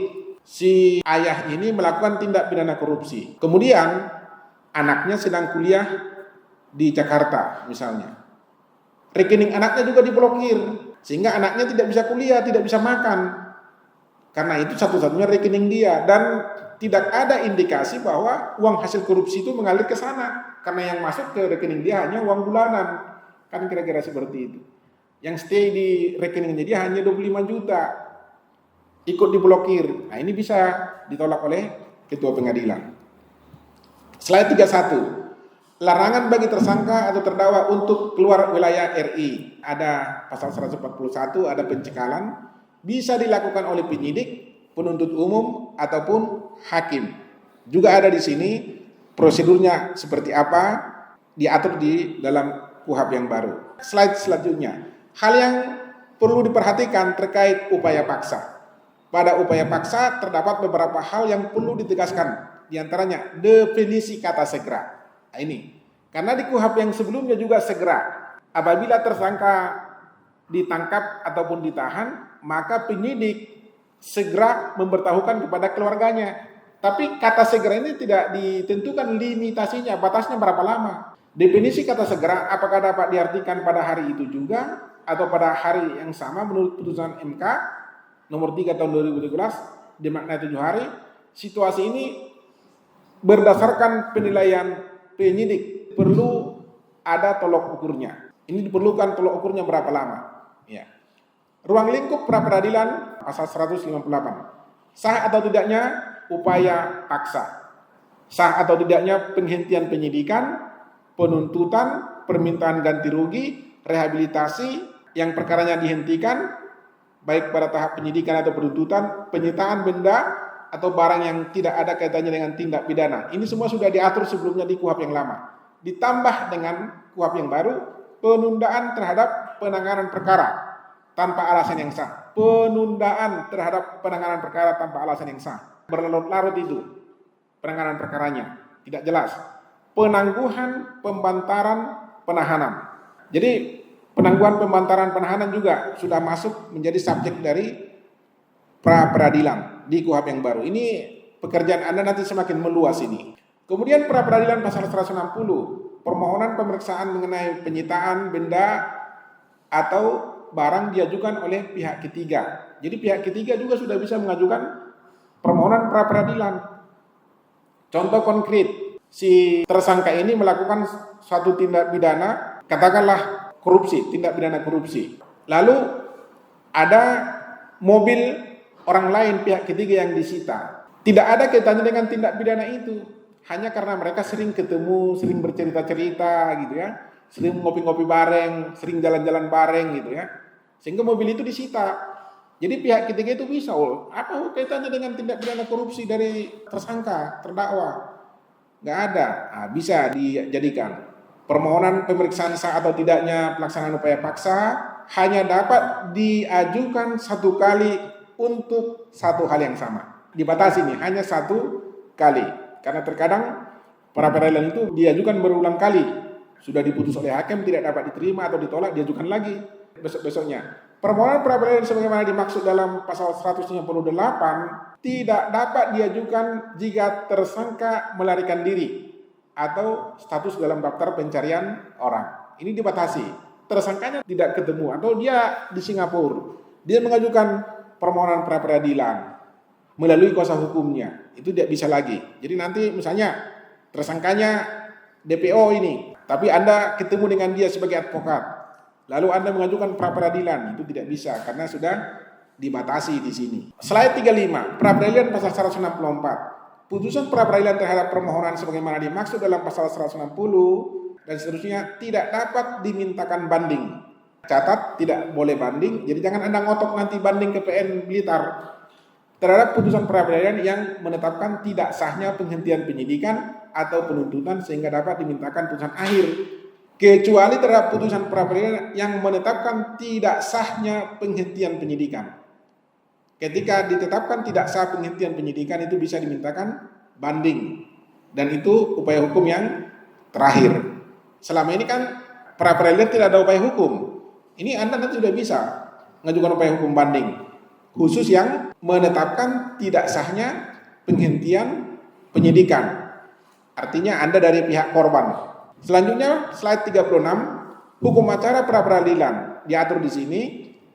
si ayah ini melakukan tindak pidana korupsi. Kemudian anaknya sedang kuliah di Jakarta misalnya. Rekening anaknya juga diblokir. Sehingga anaknya tidak bisa kuliah, tidak bisa makan. Karena itu satu-satunya rekening dia. Dan tidak ada indikasi bahwa uang hasil korupsi itu mengalir ke sana. Karena yang masuk ke rekening dia hanya uang bulanan. Kan kira-kira seperti itu. Yang stay di rekeningnya dia hanya 25 juta. Ikut diblokir. Nah ini bisa ditolak oleh ketua pengadilan. Slide 31. Larangan bagi tersangka atau terdakwa untuk keluar wilayah RI. Ada pasal 141, ada pencekalan. Bisa dilakukan oleh penyidik, penuntut umum, ataupun hakim. Juga ada di sini prosedurnya seperti apa, diatur di dalam KUHP yang baru. Slide selanjutnya. Hal yang perlu diperhatikan terkait upaya paksa. Pada upaya paksa terdapat beberapa hal yang perlu ditegaskan. Di antaranya definisi kata segera. Nah ini, karena di KUHP yang sebelumnya juga segera, apabila tersangka ditangkap ataupun ditahan, maka penyidik segera memberitahukan kepada keluarganya. Tapi kata segera ini tidak ditentukan limitasinya, batasnya berapa lama. Definisi kata segera apakah dapat diartikan pada hari itu juga atau pada hari yang sama menurut putusan MK nomor 3 tahun 2017 dimaknai 7 hari. Situasi ini berdasarkan penilaian penyidik perlu ada tolok ukurnya. Ini diperlukan tolok ukurnya berapa lama. Ya. Ruang lingkup pra peradilan pasal 158. Sah atau tidaknya upaya paksa. Sah atau tidaknya penghentian penyidikan, penuntutan, permintaan ganti rugi, rehabilitasi yang perkaranya dihentikan, baik pada tahap penyidikan atau penuntutan, penyitaan benda atau barang yang tidak ada kaitannya dengan tindak pidana. Ini semua sudah diatur sebelumnya di KUHP yang lama. Ditambah dengan KUHP yang baru, penundaan terhadap penanganan perkara tanpa alasan yang sah. Penundaan terhadap penanganan perkara tanpa alasan yang sah. Berlarut-larut itu penanganan perkaranya, tidak jelas. Penangguhan, pembantaran, penahanan. Jadi penangguhan, pembantaran, penahanan juga sudah masuk menjadi subjek dari pra peradilan di KUHP yang baru. Ini pekerjaan Anda nanti semakin meluas ini. Kemudian pra peradilan pasal 160, permohonan pemeriksaan mengenai penyitaan benda atau barang diajukan oleh pihak ketiga. Jadi pihak ketiga juga sudah bisa mengajukan permohonan pra peradilan. Contoh konkret, si tersangka ini melakukan suatu tindak pidana, katakanlah korupsi, tindak pidana korupsi. Lalu ada mobil orang lain pihak ketiga yang disita. Tidak ada kaitannya dengan tindak pidana itu. Hanya karena mereka sering ketemu, sering bercerita-cerita gitu ya. Sering ngopi-ngopi bareng, sering jalan-jalan bareng gitu ya. Sehingga mobil itu disita. Jadi pihak ketiga itu bisa, apa kaitannya dengan tindak pidana korupsi dari tersangka, terdakwa? Nggak ada. Nah, bisa dijadikan. Permohonan pemeriksaan sah atau tidaknya pelaksanaan upaya paksa hanya dapat diajukan satu kali untuk satu hal yang sama. Dibatasi nih, hanya satu kali. Karena terkadang pra peradilan itu diajukan berulang kali. Sudah diputus oleh hakim, tidak dapat diterima atau ditolak, diajukan lagi besok-besoknya. Permohonan pra peradilan sebagaimana dimaksud dalam pasal 158 tidak dapat diajukan jika tersangka melarikan diri atau status dalam daftar pencarian orang. Ini dibatasi. Tersangkanya tidak ketemu atau dia di Singapura. Dia mengajukan permohonan pra peradilan melalui kuasa hukumnya. Itu tidak bisa lagi. Jadi nanti misalnya tersangkanya DPO ini, tapi Anda ketemu dengan dia sebagai advokat. Lalu Anda mengajukan pra peradilan, itu tidak bisa karena sudah dibatasi di sini. Slide 35, pra peradilan pasal 164. Putusan pra peradilan terhadap permohonan sebagaimana dimaksud dalam pasal 160 dan seterusnya tidak dapat dimintakan banding. Catat, tidak boleh banding. Jadi jangan Anda ngotot nanti banding ke PN Blitar terhadap putusan pra peradilan yang menetapkan tidak sahnya penghentian penyidikan atau penuntutan sehingga dapat dimintakan putusan akhir, kecuali terhadap putusan pra peradilan yang menetapkan tidak sahnya penghentian penyidikan. Ketika ditetapkan tidak sah penghentian penyidikan itu bisa dimintakan banding, dan itu upaya hukum yang terakhir. Selama ini kan pra peradilan tidak ada upaya hukum. Ini Anda nanti sudah bisa mengajukan upaya hukum banding khusus yang menetapkan tidak sahnya penghentian penyidikan. Artinya Anda dari pihak korban. Selanjutnya slide 36, hukum acara pra peradilan diatur di sini.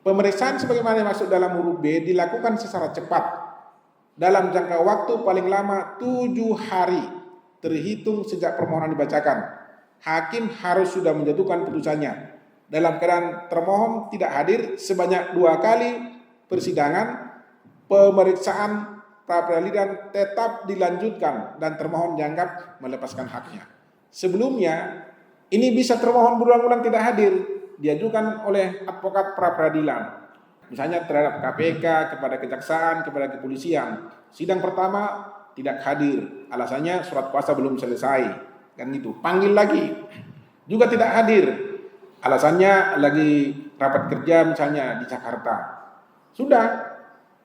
Pemeriksaan sebagaimana dimaksud dalam huruf B dilakukan secara cepat dalam jangka waktu paling lama 7 hari terhitung sejak permohonan dibacakan. Hakim harus sudah menjatuhkan putusannya. Dalam keadaan termohon tidak hadir sebanyak 2 kali persidangan, pemeriksaan pra peradilan tetap dilanjutkan dan termohon dianggap melepaskan haknya. Sebelumnya ini bisa termohon berulang-ulang tidak hadir, diajukan oleh advokat pra peradilan. Misalnya terhadap KPK, kepada kejaksaan, kepada kepolisian. Sidang pertama tidak hadir, alasannya surat kuasa belum selesai, kan gitu. Panggil lagi, juga tidak hadir, alasannya lagi rapat kerja misalnya di Jakarta. Sudah,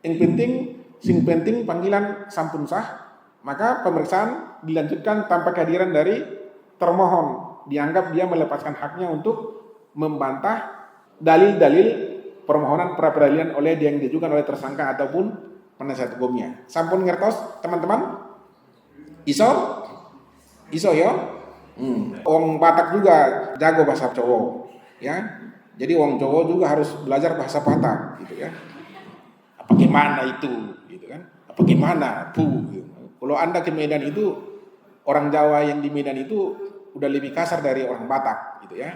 yang penting panggilan sampun sah, maka pemeriksaan dilanjutkan tanpa kehadiran dari termohon. Dianggap dia melepaskan haknya untuk membantah dalil-dalil permohonan pra peradilan oleh yang diajukan oleh tersangka ataupun penasihat hukumnya. Sampun ngertos teman-teman? Iso ya? Wong Batak juga jago bahasa Jawa, ya. Jadi wong Jawa juga harus belajar bahasa Batak, gitu ya. Apa gimana itu, gitu kan? Apa gimana, bu? Gitu. Kalau Anda ke Medan itu, orang Jawa yang di Medan itu udah lebih kasar dari orang Batak, gitu ya.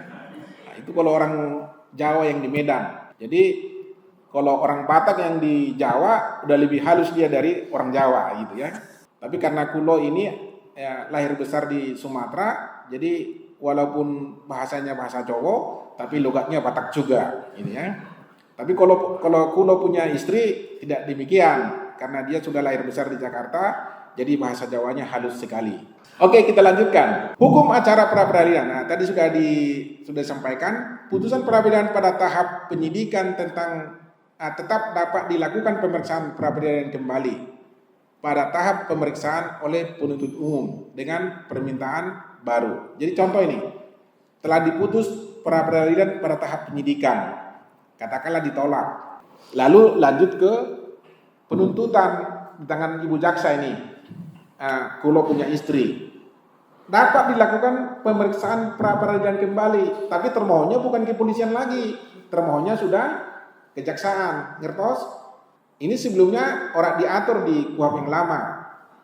Nah, itu kalau orang Jawa yang di Medan. Jadi kalau orang Batak yang di Jawa udah lebih halus dia dari orang Jawa gitu ya. Tapi karena kulo ini lahir besar di Sumatera, jadi walaupun bahasanya bahasa Jawa, tapi logatnya Batak juga gitu ya. Tapi kalau kulo punya istri tidak demikian, karena dia sudah lahir besar di Jakarta, jadi bahasa Jawanya halus sekali. Oke, kita lanjutkan. Hukum acara pra-peradilan. Nah, tadi sudah disampaikan, putusan peradilan pada tahap penyidikan tentang tetap dapat dilakukan pemeriksaan pra-peradilan kembali pada tahap pemeriksaan oleh penuntut umum dengan permintaan baru. Jadi contoh ini, telah diputus pra-peradilan pada tahap penyidikan, katakanlah ditolak, lalu lanjut ke penuntutan di tangan ibu jaksa ini, kulo punya istri, dapat dilakukan pemeriksaan pra-peradilan kembali, tapi termohonnya bukan kepolisian lagi, termohonnya sudah kejaksaan, ngertos? Ini sebelumnya orang diatur di KUHP yang lama,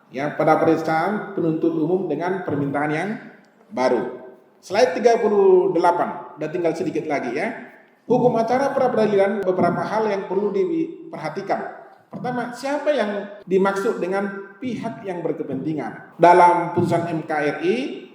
ya, pada pemeriksaan penuntut umum dengan permintaan yang baru. Slide 38, udah tinggal sedikit lagi ya. Hukum acara pra-peradilan, beberapa hal yang perlu diperhatikan. Pertama, siapa yang dimaksud dengan pihak yang berkepentingan? Dalam putusan MKRI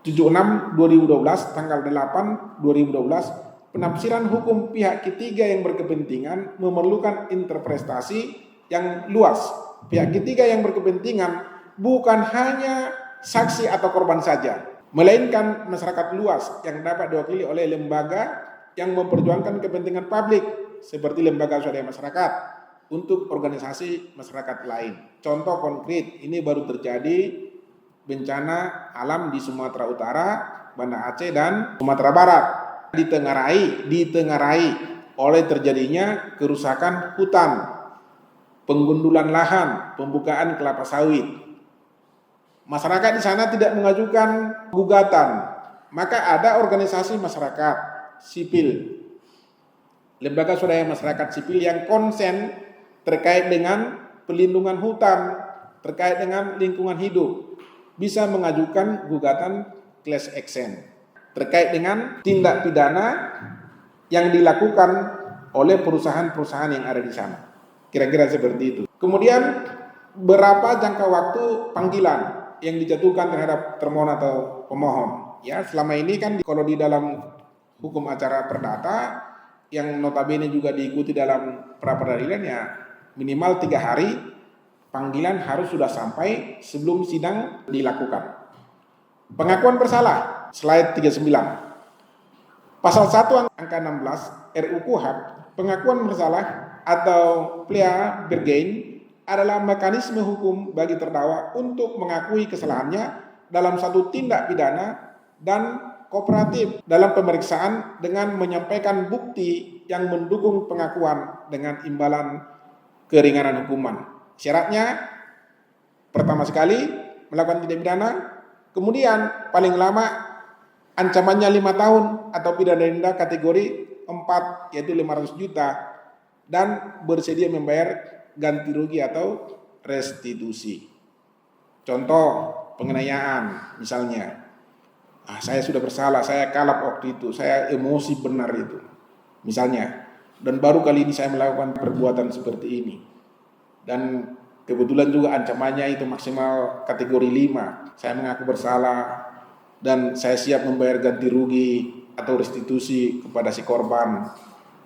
76/2012 tanggal 8/2012, penafsiran hukum pihak ketiga yang berkepentingan memerlukan interpretasi yang luas. Pihak ketiga yang berkepentingan bukan hanya saksi atau korban saja, melainkan masyarakat luas yang dapat diwakili oleh lembaga yang memperjuangkan kepentingan publik seperti lembaga swadaya masyarakat untuk organisasi masyarakat lain. Contoh konkret, ini baru terjadi bencana alam di Sumatera Utara, Banda Aceh dan Sumatera Barat. Ditengarai oleh terjadinya kerusakan hutan, penggundulan lahan, pembukaan kelapa sawit. Masyarakat di sana tidak mengajukan gugatan, maka ada organisasi masyarakat sipil, lembaga swadaya masyarakat sipil yang konsen terkait dengan pelindungan hutan, terkait dengan lingkungan hidup, bisa mengajukan gugatan class action terkait dengan tindak pidana yang dilakukan oleh perusahaan-perusahaan yang ada di sana. Kira-kira seperti itu. Kemudian berapa jangka waktu panggilan yang dijatuhkan terhadap termohon atau pemohon? Ya, selama ini kan kalau di dalam hukum acara perdata yang notabene juga diikuti dalam pra-peradilan, ya minimal 3 hari panggilan harus sudah sampai sebelum sidang dilakukan. Pengakuan bersalah. Slide 39. Pasal 1 angka 16 RUU KUHP, pengakuan bersalah atau plea bergein adalah mekanisme hukum bagi terdakwa untuk mengakui kesalahannya dalam satu tindak pidana dan kooperatif dalam pemeriksaan dengan menyampaikan bukti yang mendukung pengakuan dengan imbalan keringanan hukuman. Syaratnya pertama sekali melakukan tindak pidana, kemudian paling lama ancamannya 5 tahun atau pidana denda kategori 4 yaitu 500 juta dan bersedia membayar ganti rugi atau restitusi. Contoh penganiayaan misalnya, saya sudah bersalah, saya kalap waktu itu, saya emosi benar itu misalnya, dan baru kali ini saya melakukan perbuatan seperti ini, dan kebetulan juga ancamannya itu maksimal kategori 5, saya mengaku bersalah dan saya siap membayar ganti rugi atau restitusi kepada si korban,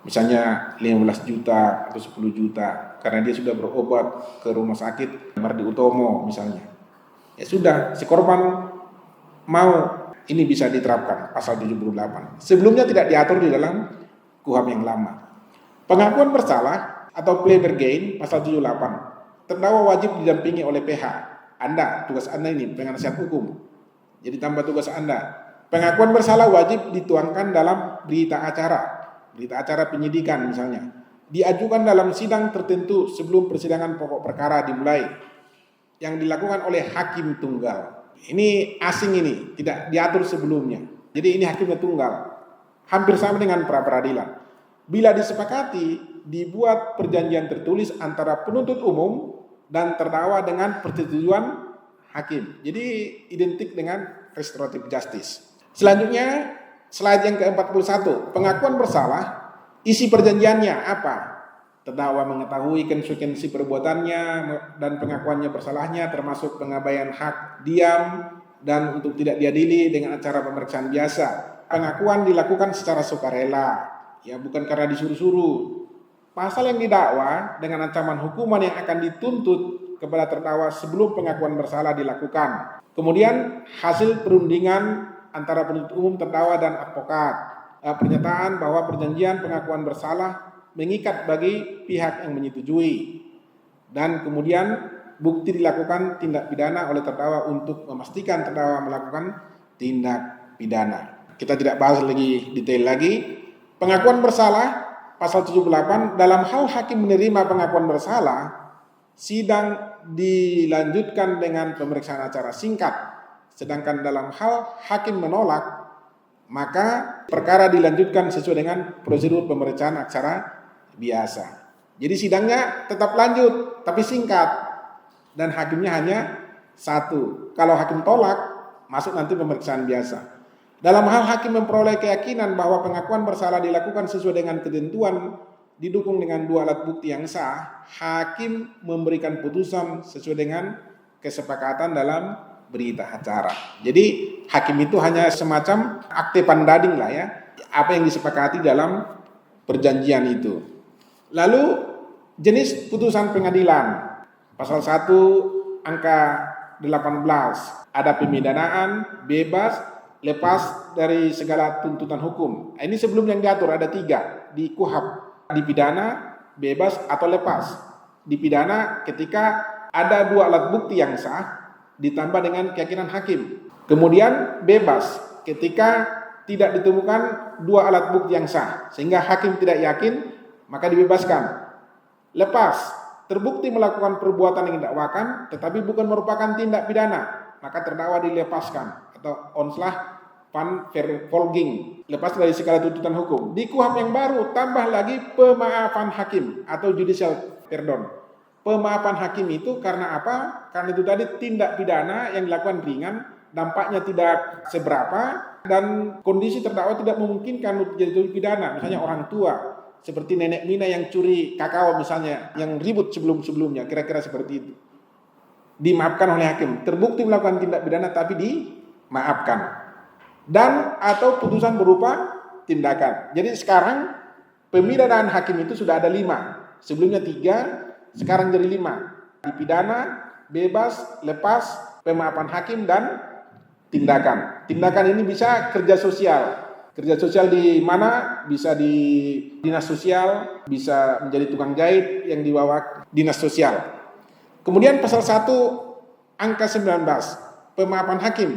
misalnya 15 juta atau 10 juta karena dia sudah berobat ke rumah sakit Mardi Utomo misalnya. Ya sudah, si korban mau, ini bisa diterapkan pasal 78. Sebelumnya tidak diatur di dalam KUHP yang lama. Pengakuan bersalah atau plea bergein pasal 78. Terdakwa wajib didampingi oleh PH. Anda, tugas Anda ini penasihat hukum. Jadi tambah tugas Anda. Pengakuan bersalah wajib dituangkan dalam berita acara penyidikan misalnya. Diajukan dalam sidang tertentu sebelum persidangan pokok perkara dimulai. Yang dilakukan oleh hakim tunggal. Ini asing ini, tidak diatur sebelumnya. Jadi ini hakimnya tunggal. Hampir sama dengan pra-peradilan. Bila disepakati, dibuat perjanjian tertulis antara penuntut umum dan terdakwa dengan persetujuan hakim. Jadi identik dengan restoratif justice. Selanjutnya slide yang ke-41, pengakuan bersalah Isi perjanjiannya apa? Terdakwa mengetahui konsekuensi perbuatannya dan pengakuannya bersalahnya, termasuk pengabaian hak diam dan untuk tidak diadili dengan acara pemeriksaan biasa. Pengakuan dilakukan secara sukarela, ya bukan karena disuruh-suruh. Pasal yang didakwa dengan ancaman hukuman yang akan dituntut kepada terdakwa sebelum pengakuan bersalah dilakukan. Kemudian hasil perundingan antara penuntut umum, terdakwa dan advokat. Pernyataan bahwa perjanjian pengakuan bersalah mengikat bagi pihak yang menyetujui. Dan kemudian bukti dilakukan tindak pidana oleh terdakwa untuk memastikan terdakwa melakukan tindak pidana. Kita tidak bahas lagi detail lagi. Pengakuan bersalah pasal 78, dalam hal hakim menerima pengakuan bersalah, sidang dilanjutkan dengan pemeriksaan acara singkat. Sedangkan dalam hal hakim menolak, maka perkara dilanjutkan sesuai dengan prosedur pemeriksaan acara biasa. Jadi sidangnya tetap lanjut, tapi singkat. Dan hakimnya hanya satu. Kalau hakim tolak, masuk nanti pemeriksaan biasa. Dalam hal hakim memperoleh keyakinan bahwa pengakuan bersalah dilakukan sesuai dengan ketentuan, didukung dengan 2 alat bukti yang sah, hakim memberikan putusan sesuai dengan kesepakatan dalam berita acara. Jadi hakim itu hanya semacam akte pandading lah ya, apa yang disepakati dalam perjanjian itu. Lalu jenis putusan pengadilan. Pasal 1 angka 18, ada pemidanaan, bebas, lepas dari segala tuntutan hukum. Ini sebelum yang diatur ada 3 di KUHP. Dipidana, bebas atau lepas. Dipidana ketika ada 2 alat bukti yang sah ditambah dengan keyakinan hakim. Kemudian bebas ketika tidak ditemukan 2 alat bukti yang sah sehingga hakim tidak yakin, maka dibebaskan. Lepas, terbukti melakukan perbuatan yang didakwakan tetapi bukan merupakan tindak pidana, maka terdakwa dilepaskan atau onslah van vervolging, lepas dari segala tuntutan hukum. Di KUHP yang baru tambah lagi pemaafan hakim atau judicial pardon. Pemaafan hakim itu karena apa? Karena itu tadi tindak pidana yang dilakukan ringan, dampaknya tidak seberapa, dan kondisi terdakwa tidak memungkinkan untuk jadi pidana. Misalnya orang tua, seperti nenek Mina yang curi kakao misalnya, yang ribut sebelum-sebelumnya, kira-kira seperti itu. Dimaafkan oleh hakim. Terbukti melakukan tindak pidana tapi dimaafkan. Dan atau putusan berupa tindakan. Jadi sekarang pemidanaan hakim itu sudah ada 5. Sebelumnya 3. Sekarang jadi 5. Dipidana, bebas, lepas, pemaafan hakim, dan tindakan. Tindakan ini bisa kerja sosial. Kerja sosial di mana? Bisa di dinas sosial, bisa menjadi tukang jahit yang di bawah dinas sosial. Kemudian pasal 1 angka 19, pemaafan hakim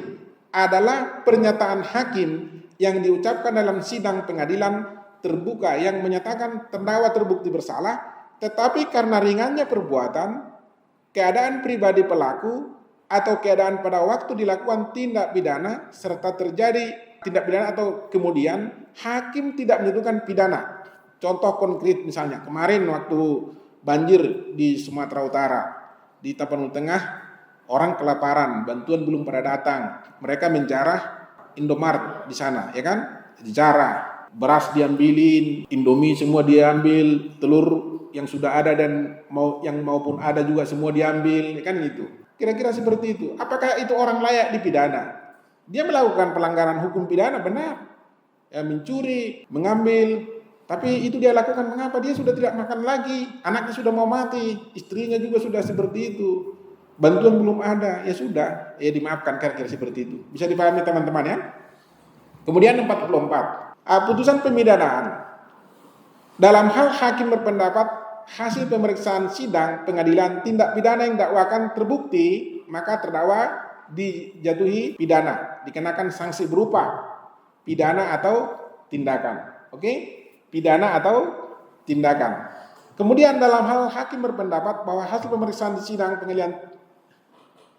adalah pernyataan hakim yang diucapkan dalam sidang pengadilan terbuka yang menyatakan terdakwa terbukti bersalah, tetapi karena ringannya perbuatan, keadaan pribadi pelaku, atau keadaan pada waktu dilakukan tindak pidana, serta terjadi tindak pidana atau kemudian hakim tidak menentukan pidana. Contoh konkret misalnya, kemarin waktu banjir di Sumatera Utara, di Tapanuli Tengah, orang kelaparan, bantuan belum pada datang. Mereka menjarah Indomaret di sana, ya kan? Dijarah, beras diambilin, Indomie semua diambil, telur yang sudah ada dan yang maupun ada juga semua diambil, kan gitu. Kira-kira seperti itu. Apakah itu orang layak dipidana? Dia melakukan pelanggaran hukum pidana, benar. Ya, mencuri, mengambil, tapi itu dia lakukan mengapa? Dia sudah tidak makan lagi, anaknya sudah mau mati, istrinya juga sudah seperti itu. Bantuan belum ada, ya sudah, ya dimaafkan, kira-kira seperti itu. Bisa dipahami teman-teman ya? Kemudian 44. Putusan pemidanaan. Dalam hal hakim berpendapat hasil pemeriksaan sidang pengadilan tindak pidana yang dakwakan terbukti, maka terdakwa dijatuhi pidana, dikenakan sanksi berupa pidana atau tindakan. Oke? Pidana atau tindakan. Kemudian dalam hal hakim berpendapat bahwa hasil pemeriksaan di sidang pengadilan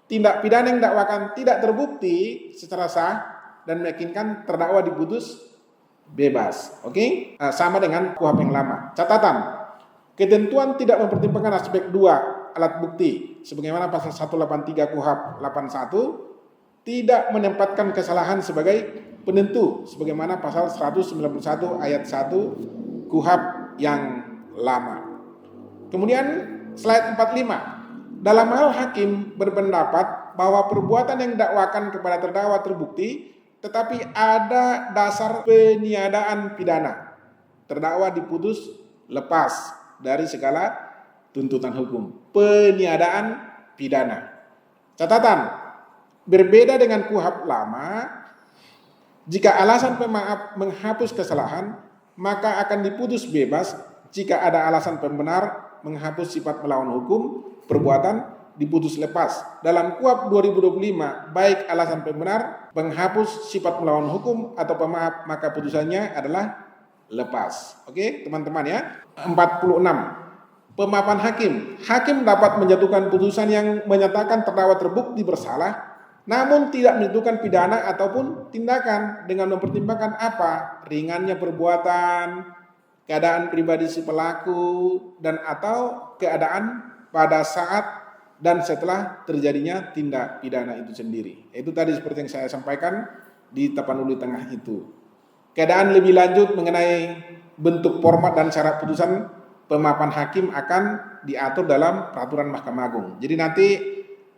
tindak pidana yang dakwakan tidak terbukti secara sah dan meyakinkan, terdakwa diputus bebas. Oke? Sama dengan KUHP yang lama. Catatan, ketentuan tidak mempertimbangkan aspek 2 alat bukti sebagaimana pasal 183 KUHP 81 tidak menempatkan kesalahan sebagai penentu sebagaimana pasal 191 ayat 1 KUHP yang lama. Kemudian slide 45. Dalam hal hakim berpendapat bahwa perbuatan yang dakwakan kepada terdakwa terbukti, tetapi ada dasar peniadaan pidana, terdakwa diputus lepas dari segala tuntutan hukum. Peniadaan pidana. Catatan, berbeda dengan KUHP lama, jika alasan pemaaf menghapus kesalahan, maka akan diputus bebas. Jika ada alasan pembenar menghapus sifat melawan hukum, perbuatan diputus lepas. Dalam KUHP 2025, baik alasan pembenar, penghapus sifat melawan hukum atau pemaaf, maka putusannya adalah lepas. Oke, teman-teman ya. 46. Pemaafan hakim. Hakim dapat menjatuhkan putusan yang menyatakan terdakwa terbukti bersalah, namun tidak menentukan pidana ataupun tindakan dengan mempertimbangkan apa? Ringannya perbuatan, keadaan pribadi si pelaku, dan atau keadaan pada saat dan setelah terjadinya tindak pidana itu sendiri. Itu tadi seperti yang saya sampaikan di Tapanuli Tengah itu. Keadaan lebih lanjut mengenai bentuk, format, dan syarat putusan pemaafan hakim akan diatur dalam peraturan Mahkamah Agung. Jadi nanti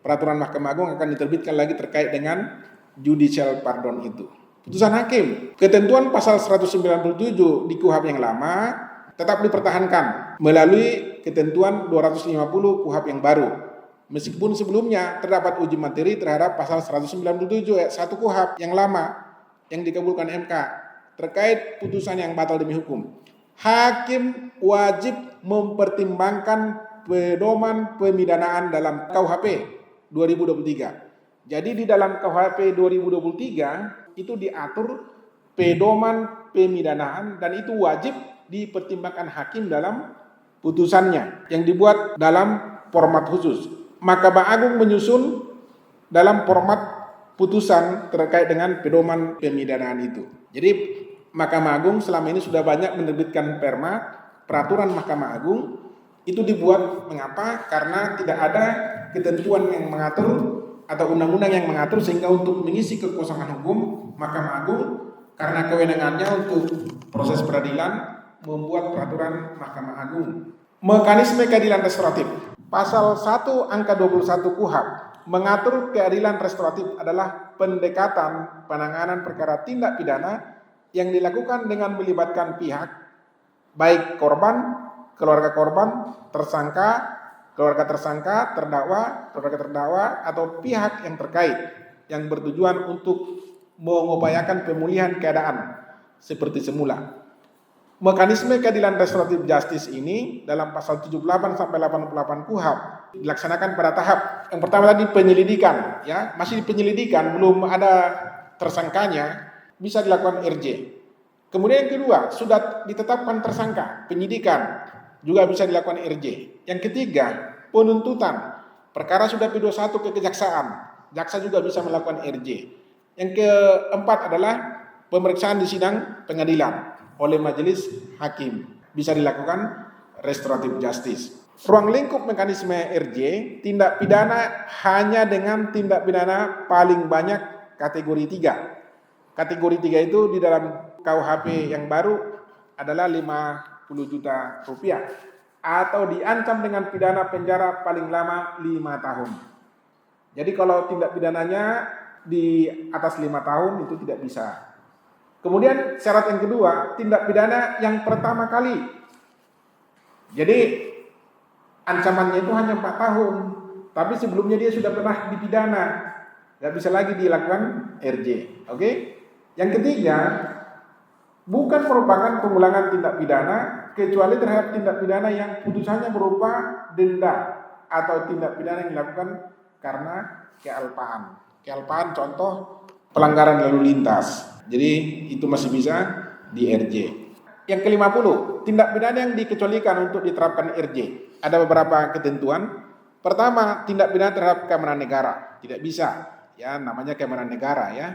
peraturan Mahkamah Agung akan diterbitkan lagi terkait dengan judicial pardon itu. Putusan hakim, ketentuan pasal 197 di KUHP yang lama tetap dipertahankan melalui ketentuan 250 KUHP yang baru. Meskipun sebelumnya terdapat uji materi terhadap pasal 197 ayat 1 KUHP yang lama yang dikabulkan MK terkait putusan yang batal demi hukum. Hakim wajib mempertimbangkan pedoman pemidanaan dalam KUHP 2023. Jadi di dalam KUHP 2023 itu diatur pedoman pemidanaan dan itu wajib dipertimbangkan hakim dalam putusannya yang dibuat dalam format khusus. Mahkamah Agung menyusun dalam format putusan terkait dengan pedoman pemidanaan itu. Jadi Mahkamah Agung selama ini sudah banyak menerbitkan peraturan Mahkamah Agung. Itu dibuat mengapa? Karena tidak ada ketentuan yang mengatur atau undang-undang yang mengatur, sehingga untuk mengisi kekosongan hukum, Mahkamah Agung karena kewenangannya untuk proses peradilan membuat peraturan Mahkamah Agung. Mekanisme keadilan restoratif. Pasal 1 angka 21 KUHP mengatur keadilan restoratif adalah pendekatan penanganan perkara tindak pidana yang dilakukan dengan melibatkan pihak baik korban, keluarga korban, tersangka, keluarga tersangka, terdakwa, atau pihak yang terkait yang bertujuan untuk mengupayakan pemulihan keadaan seperti semula. Mekanisme keadilan restoratif justice ini dalam pasal 78 sampai 88 KUHP dilaksanakan pada tahap yang pertama tadi penyelidikan, ya, masih penyelidikan, belum ada tersangkanya, bisa dilakukan RJ. Kemudian yang kedua, sudah ditetapkan tersangka, penyidikan, juga bisa dilakukan RJ. Yang ketiga, penuntutan. Perkara sudah P21 ke kejaksaan, jaksa juga bisa melakukan RJ. Yang keempat adalah pemeriksaan di sidang pengadilan oleh majelis hakim, bisa dilakukan restoratif justice. Ruang lingkup mekanisme RJ, tindak pidana hanya dengan tindak pidana paling banyak kategori 3. Kategori 3 itu di dalam KUHP yang baru adalah 50 juta rupiah atau diancam dengan pidana penjara paling lama 5 tahun. Jadi kalau tindak pidananya di atas 5 tahun itu tidak bisa. Kemudian syarat yang kedua, tindak pidana yang pertama kali. Jadi ancamannya itu hanya 4 tahun, tapi sebelumnya dia sudah pernah dipidana, nggak bisa lagi dilakukan RJ. Oke? Yang ketiga, bukan merupakan pengulangan tindak pidana kecuali terhadap tindak pidana yang putusannya berupa denda atau tindak pidana yang dilakukan karena kealpaan. Kealpaan contoh pelanggaran lalu lintas. Jadi itu masih bisa di RJ. Yang ke-50, tindak pidana yang dikecualikan untuk diterapkan RJ. Ada beberapa ketentuan. Pertama, tindak pidana terhadap keamanan negara. Tidak bisa. Ya, namanya keamanan negara ya.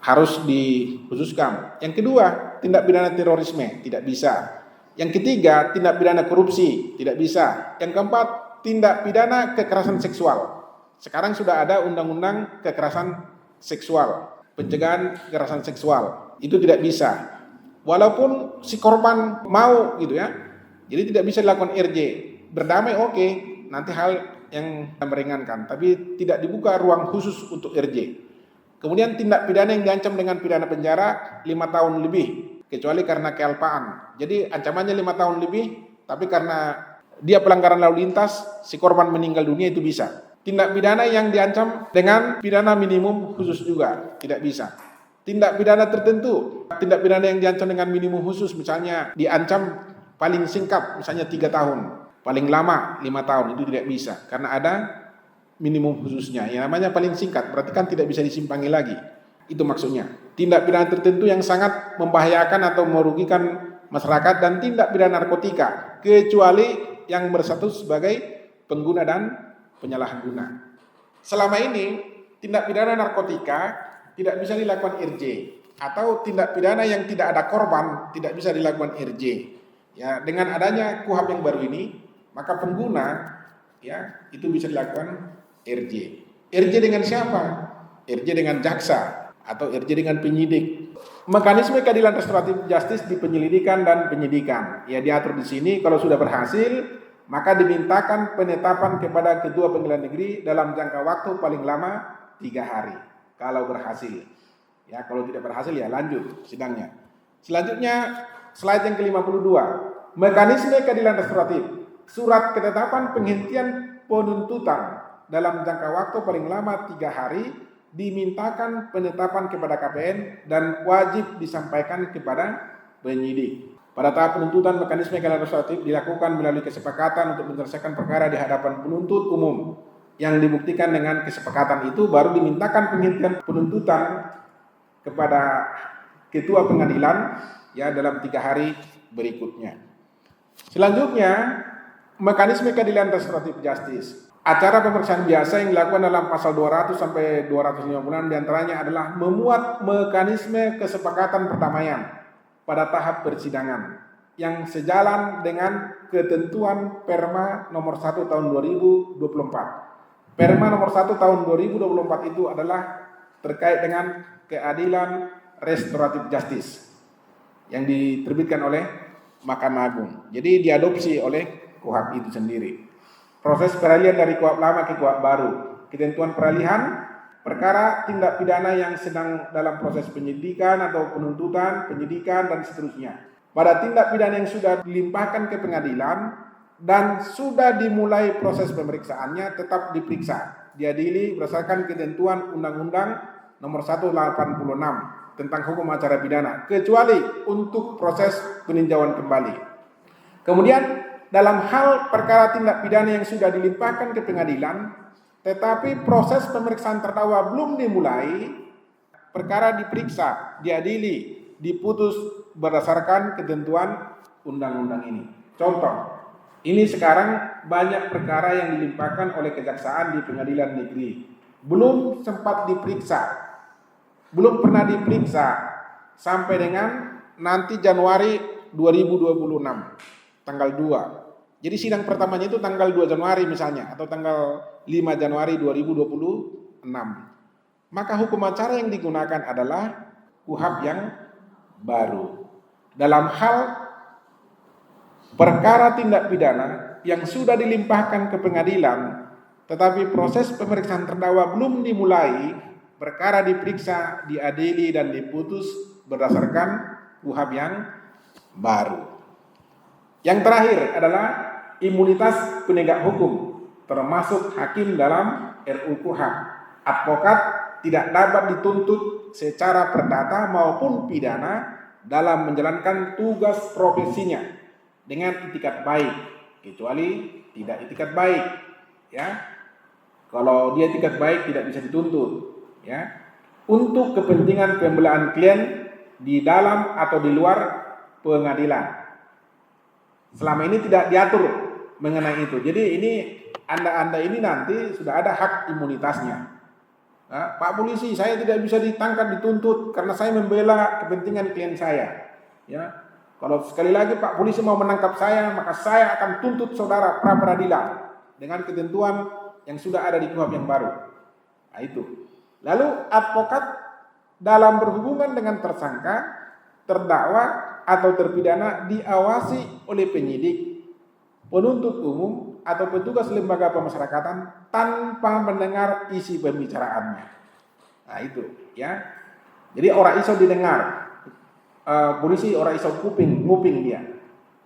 Harus dikhususkan. Yang kedua, tindak pidana terorisme. Tidak bisa. Yang ketiga, tindak pidana korupsi. Tidak bisa. Yang keempat, tindak pidana kekerasan seksual. Sekarang sudah ada undang-undang kekerasan seksual. Pencegahan kekerasan seksual. Itu tidak bisa. walaupun si korban mau gitu ya. Jadi tidak bisa dilakukan RJ. Berdamai oke, nanti hal yang meringankan, tapi tidak dibuka ruang khusus untuk RJ. Kemudian tindak pidana yang diancam dengan pidana penjara 5 tahun lebih, kecuali karena kealpaan. Jadi ancamannya 5 tahun lebih, tapi karena dia pelanggaran lalu lintas, si korban meninggal dunia itu bisa. Tindak pidana yang diancam dengan pidana minimum khusus juga tidak bisa. Tindak pidana tertentu, tindak pidana yang diancam dengan minimum khusus misalnya diancam paling singkat misalnya 3 tahun, paling lama 5 tahun, itu tidak bisa karena ada minimum khususnya. Yang namanya paling singkat berarti kan tidak bisa disimpangi lagi. Itu maksudnya. Tindak pidana tertentu yang sangat membahayakan atau merugikan masyarakat dan tindak pidana narkotika kecuali yang berstatus sebagai pengguna dan penyalahguna. Selama ini tindak pidana narkotika tidak bisa dilakukan RJ atau tindak pidana yang tidak ada korban tidak bisa dilakukan RJ. Ya, dengan adanya KUHP yang baru ini, maka pengguna ya itu bisa dilakukan RJ. RJ dengan siapa? RJ dengan jaksa atau RJ dengan penyidik. Mekanisme keadilan restoratif justice di penyelidikan dan penyidikan. Ya diatur di sini kalau sudah berhasil, maka dimintakan penetapan kepada Ketua Pengadilan Negeri dalam jangka waktu paling lama 3 hari. Kalau berhasil. Ya, kalau tidak berhasil ya lanjut sidangnya. Selanjutnya slide yang ke-52. Mekanisme keadilan restoratif. Surat ketetapan penghentian penuntutan dalam jangka waktu paling lama 3 hari dimintakan penetapan kepada KPN dan wajib disampaikan kepada penyidik. Pada tahap penuntutan, mekanisme keadilan restoratif dilakukan melalui kesepakatan untuk menyelesaikan perkara di hadapan penuntut umum. Yang dibuktikan dengan kesepakatan itu baru dimintakan penghentian penuntutan kepada ketua pengadilan ya dalam 3 hari berikutnya. Selanjutnya, mekanisme keadilan restoratif justice. Acara pemeriksaan biasa yang dilakukan dalam pasal 200 sampai 256 diantaranya adalah memuat mekanisme kesepakatan perdamaian pada tahap persidangan yang sejalan dengan ketentuan Perma nomor 1 tahun 2024. Perma nomor 1 tahun 2024 itu adalah terkait dengan keadilan restoratif justice yang diterbitkan oleh Mahkamah Agung. Jadi diadopsi oleh KUHP itu sendiri. Proses peralihan dari KUHP lama ke KUHP baru. Ketentuan peralihan perkara tindak pidana yang sedang dalam proses penyidikan atau penuntutan, penyidikan dan seterusnya. Pada tindak pidana yang sudah dilimpahkan ke pengadilan dan sudah dimulai proses pemeriksaannya tetap diperiksa, diadili berdasarkan ketentuan Undang-Undang Nomor 186 tentang hukum acara pidana, kecuali untuk proses peninjauan kembali. Kemudian dalam hal perkara tindak pidana yang sudah dilimpahkan ke pengadilan, tetapi proses pemeriksaan terdakwa belum dimulai, perkara diperiksa, diadili, diputus berdasarkan ketentuan undang-undang ini. Contoh, ini sekarang banyak perkara yang dilimpahkan oleh kejaksaan di pengadilan negeri. Belum sempat diperiksa, belum pernah diperiksa sampai dengan nanti Januari 2026, tanggal 2. Jadi sidang pertamanya itu tanggal 2 Januari misalnya, atau tanggal 5 Januari 2026. Maka hukum acara yang digunakan adalah KUHP yang baru. Dalam hal perkara tindak pidana yang sudah dilimpahkan ke pengadilan, tetapi proses pemeriksaan terdakwa belum dimulai, perkara diperiksa, diadili dan diputus berdasarkan KUHP yang baru. Yang terakhir adalah imunitas penegak hukum, termasuk hakim dalam RUU KUHP. Advokat tidak dapat dituntut secara perdata maupun pidana dalam menjalankan tugas profesinya dengan itikat baik, kecuali tidak itikat baik. Ya, kalau dia itikat baik tidak bisa dituntut. Ya, untuk kepentingan pembelaan klien di dalam atau di luar pengadilan. Selama ini tidak diatur mengenai itu. Jadi ini Anda ini nanti sudah ada hak imunitasnya. Nah, Pak polisi, saya tidak bisa ditangkap, dituntut karena saya membela kepentingan klien saya. Ya, kalau sekali lagi Pak polisi mau menangkap saya, maka saya akan tuntut saudara pra peradilan dengan ketentuan yang sudah ada di KUHP yang baru. Nah, itu. Lalu advokat dalam berhubungan dengan tersangka, terdakwa atau terpidana diawasi oleh penyidik, penuntut umum atau petugas lembaga pemasyarakatan tanpa mendengar isi pembicaraannya. Nah itu ya. Jadi orang iso didengar, polisi orang iso nguping dia.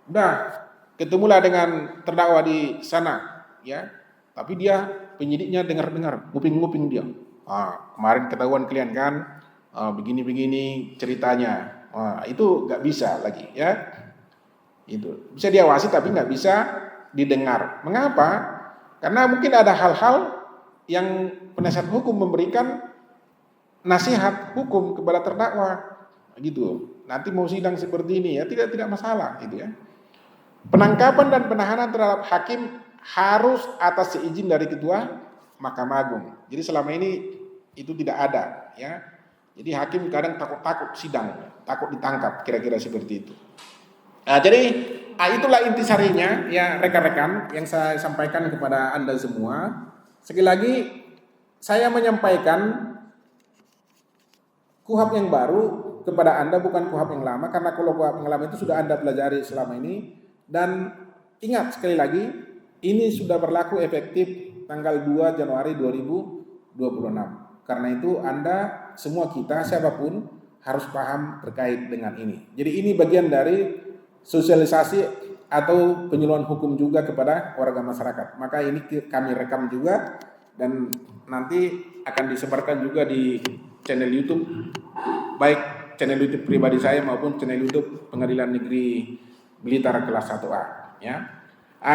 Udah ketemulah dengan terdakwa di sana, ya. Tapi dia penyidiknya dengar-dengar, nguping dia. Kemarin ketahuan kalian kan, begini-begini ceritanya. Itu nggak bisa lagi, ya. Itu bisa diawasi tapi nggak bisa didengar. Mengapa? Karena mungkin ada hal-hal yang penasihat hukum memberikan nasihat hukum kepada terdakwa, gitu. Nanti mau sidang seperti ini ya tidak masalah, gitu ya. Penangkapan dan penahanan terhadap hakim harus atas seizin dari ketua Mahkamah Agung. Jadi selama ini itu tidak ada, ya. Jadi hakim kadang takut sidang, takut ditangkap, kira-kira seperti itu. Nah, jadi itulah intisarinya ya rekan-rekan yang saya sampaikan kepada Anda semua. Sekali lagi saya menyampaikan KUHAP yang baru kepada Anda, bukan KUHAP yang lama, karena kalau KUHAP yang lama itu sudah Anda pelajari selama ini. Dan ingat sekali lagi, ini sudah berlaku efektif tanggal 2 Januari 2026. Karena itu Anda, semua kita, siapapun harus paham terkait dengan ini. Jadi ini bagian dari sosialisasi atau penyuluhan hukum juga kepada warga masyarakat. Maka ini kami rekam juga dan nanti akan disebarkan juga di channel YouTube, baik channel YouTube pribadi saya maupun channel YouTube Pengadilan Negeri Blitar kelas 1A, ya.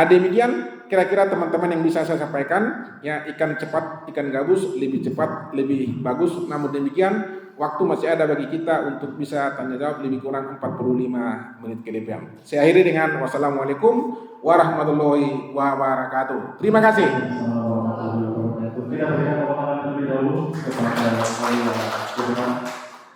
Demikian kira-kira teman-teman yang bisa saya sampaikan, ya. Ikan cepat, ikan gabus lebih cepat, lebih bagus. Namun demikian waktu masih ada bagi kita untuk bisa tanya jawab lebih kurang 45 menit ke depan. Saya akhiri dengan wassalamualaikum warahmatullahi wabarakatuh. Terima kasih. Kita berikan kepada terlebih dahulu kepada